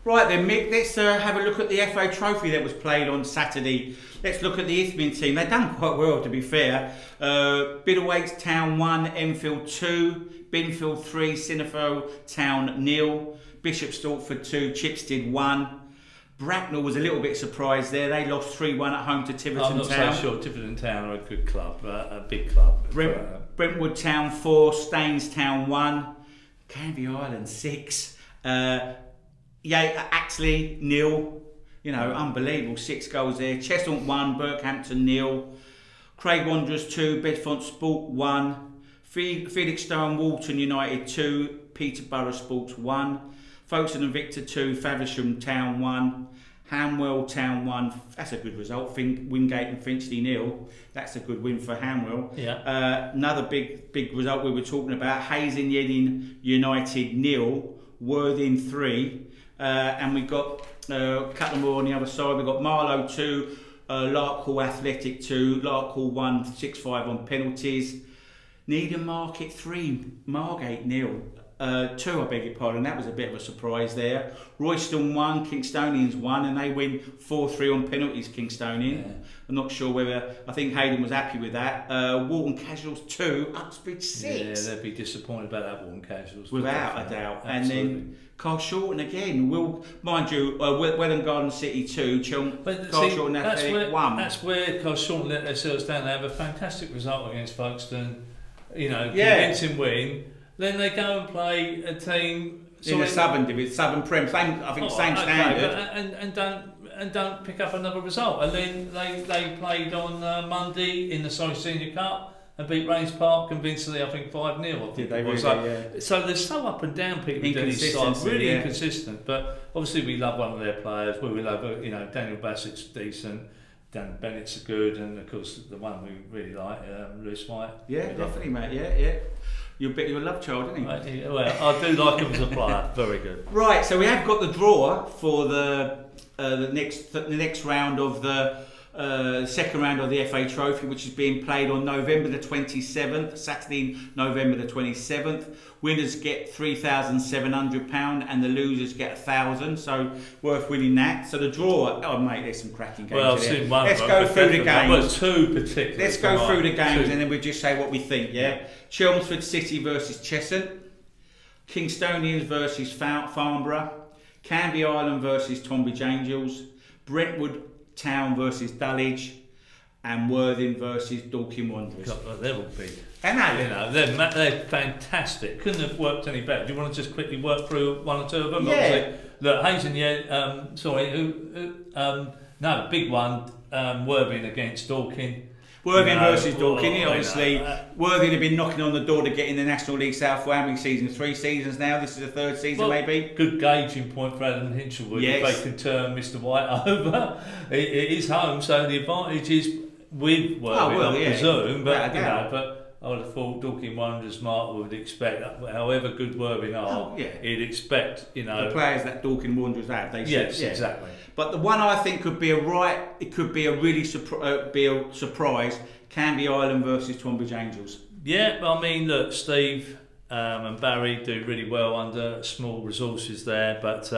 Right then, Mick, let's have a look at the FA Trophy that was played on Saturday. Let's look at the Isthmian team. They've done quite well, to be fair. Biddlewaite Town 1, Enfield 2, Binfield 3, Sinafo Town 0, Bishop Stortford 2, Chipstead 1. Bracknell was a little bit surprised there. They lost 3-1 at home to Tiverton Town. I'm not so sure. Tiverton Town are a good club, a big club. Brentwood Town 4, Staines Town 1, Canvey Island 6. Axley 0. You know, unbelievable. 6 goals there. Cheshunt 1, Berkhampton 0. Craig Wanderers 2, Bedfont Sport 1. Felixstowe and Walton United 2, Peterborough Sports 1. Folkestone and Victor 2, Faversham Town 1. Hanwell Town 1, that's a good result. Wingate and Finchley 0. That's a good win for Hanwell. Yeah. Another big result we were talking about, Hayes and Yeading United 0, Worthing 3. And we've got a couple more on the other side. We've got Marlow 2, Larkhall Athletic 2, Larkhall 1, 6-5 on penalties. Needham Market 3, Margate 0. 2, I beg your pardon, that was a bit of a surprise there. Royston 1, Kingstonians 1, and they win 4-3 on penalties, Kingstonian. Yeah. I'm not sure whether, I think Hayden was happy with that. Walton Casuals 2, Uxbridge 6. Yeah, they'd be disappointed about that, Walton Casuals. Without a doubt. Absolutely. And then Carshalton again, mind you, Welland Garden City 2, Carshalton Athletic 1. That's where Carshalton let themselves down. They have a fantastic result against Folkestone, you know, convincing win. Then they go and play a team in the Southern Division, Southern Prem, same standard, and don't pick up another result. And then they played on Monday in the Surrey Senior Cup and beat Rains Park convincingly, I think 5-0. Did they really? So they're so up and down, people doing this side, really inconsistent. But obviously we love one of their players. We love, you know, Daniel Bassett's decent. Dan Bennett's good, and of course the one we really like, Lewis White. Yeah, definitely, mate. Yeah. You're a bit of a love child, isn't he? Well, I do like him as a player. Very good. Right, so we have got the draw for the next round of the second round of the FA Trophy, which is being played on November the 27th, Saturday, November the 27th. Winners get £3,700 and the losers get £1,000, so worth winning that. So the draw, oh mate, there's some cracking games. Well, I've seen one. Let's go through the games. Well, 2 particularly. Let's go through the games and then we'll just say what we think, yeah? Chelmsford City versus Cheshunt, Kingstonians versus Farnborough, Canvey Island versus Tonbridge Angels, Brentwood Town versus Dulwich, and Worthing versus Dorking Wanderers. They're all big. And you know, they're fantastic. Couldn't have worked any better. Do you want to just quickly work through one or two of them? Yeah. Look, Hazen, no, big one. Worthing against Dorking. Worthing versus Dorking. Obviously, Worthing have been knocking on the door to get in the National League South for how many seasons? 3 seasons now. This is the 3rd season, maybe. Good gauging point for Adam Hinchelwood. Yes. If they can turn Mr. White over, it is home, so the advantage is with Worthing, I presume. But but I would have thought Dorking Wanderers, Mark would expect, however good Worthing are, he'd expect, you know, the players that Dorking Wanderers have. They should, exactly. But the one I think could be it could be a really surprise. Canvey Island versus Tonbridge Angels. Yeah, I mean, look, Steve and Barry do really well under small resources there, but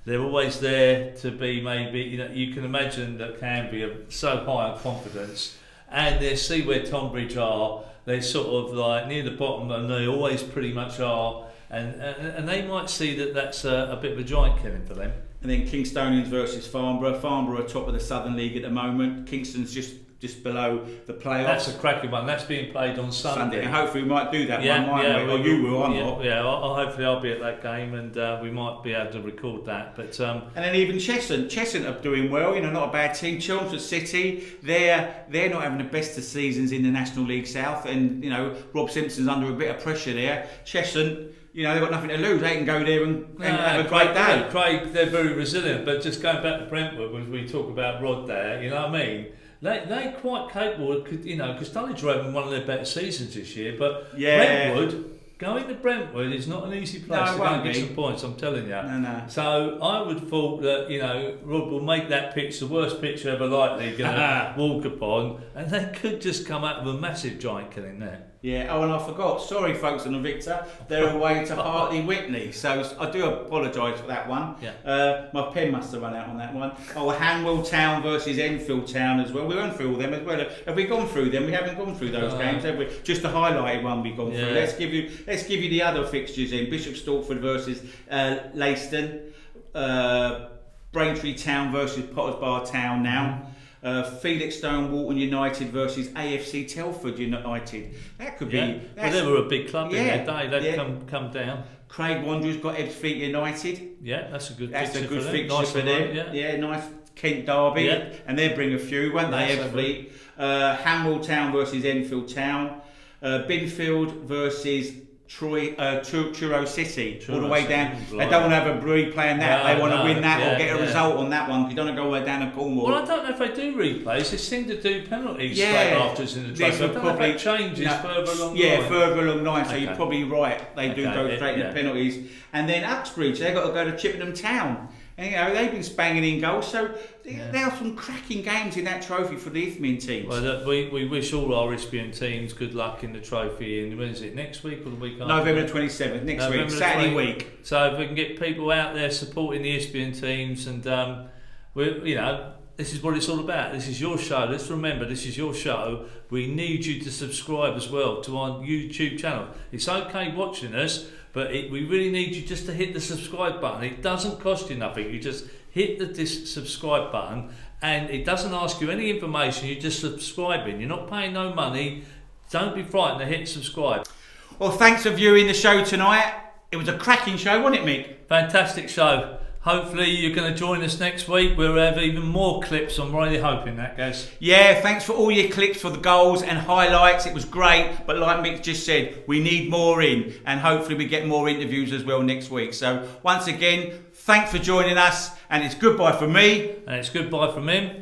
they're always there to be maybe, you know, you can imagine that Canvey are so high on confidence, and they see where Tonbridge are. They're sort of like near the bottom, and they always pretty much are, and they might see that that's a bit of a giant killing for them. And then Kingstonians versus Farnborough. Farnborough are top of the Southern League at the moment. Kingston's just below the playoffs. That's a cracking one. That's being played on Sunday. And hopefully we might do that one, might we? Or you will, I'm not. Yeah, hopefully I'll be at that game, and we might be able to record that. But and then even Cheshunt are doing well. You know, not a bad team. Chelmsford City, they're not having the best of seasons in the National League South, and you know Rob Simpson's under a bit of pressure there. Cheshunt, you know, they've got nothing to lose. They can go there and have a great day. Craig, they're very resilient. But just going back to Brentwood, when we talk about Rod there, you know what I mean? They're quite capable, you know, because Dulwich are having one of their better seasons this year. But Brentwood going to Brentwood is not an easy place to go and get some points, I'm telling you. No. So I would have thought that, you know, Rob will make that pitch the worst pitch ever likely going to walk upon, and they could just come out with a massive giant killing there. Yeah, oh, and I forgot. Sorry, folks on the Victor. They're away to Hartley Whitney, so I do apologise for that one. Yeah. My pen must have run out on that one. Oh, Hanwell Town versus Enfield Town as well. We went through all them as well. Have we gone through them? We haven't gone through those games, have we? Just the highlighted one we've gone through. Let's give you the other fixtures in. Bishop Stortford versus Leiston. Braintree Town versus Potters Bar Town now. Felixstowe Walton United versus AFC Telford United. That could be. Well, they were a big club in their day. They'd come down. Craig Wanderers got Ebbsfleet United. Yeah, that's a good. That's fixture a good for fixture nice for them. Yeah, nice Kent derby, and they'd bring a few, won't they? Ebbsfleet. Hanwell Town versus Enfield Town. Binfield versus Truro City, all the way down. They don't want to have a replay on that. They want to win that or get a result on that one. You don't want to go all the way down to Cornwall. Well, I don't know if they do replays. They seem to do penalties straight after us in the trophy. I don't know if it changes further along the line. Further along the line. So you're probably right. They do go straight into penalties. And then Uxbridge, they've got to go to Chippenham Town. And, you know, they've been spanging in goals, so there are some cracking games in that trophy for the Isthmian teams. Well, we wish all our Isthmian teams good luck in the trophy. And when is it, next week or the week after? November 27th, next week, Saturday week. So if we can get people out there supporting the Isthmian teams, and you know, this is what it's all about. This is your show. Let's remember, this is your show. We need you to subscribe as well to our YouTube channel. It's okay watching us, but we really need you just to hit the subscribe button. It doesn't cost you nothing. You just hit the subscribe button, and it doesn't ask you any information. You're just subscribing. You're not paying no money. Don't be frightened to hit subscribe. Well, thanks for viewing the show tonight. It was a cracking show, wasn't it, Mick? Fantastic show. Hopefully you're going to join us next week. We'll have even more clips. I'm really hoping that, guys. Yeah, thanks for all your clips for the goals and highlights. It was great. But like Mick just said, we need more in. And hopefully we get more interviews as well next week. So once again, thanks for joining us. And it's goodbye from me. And it's goodbye from him.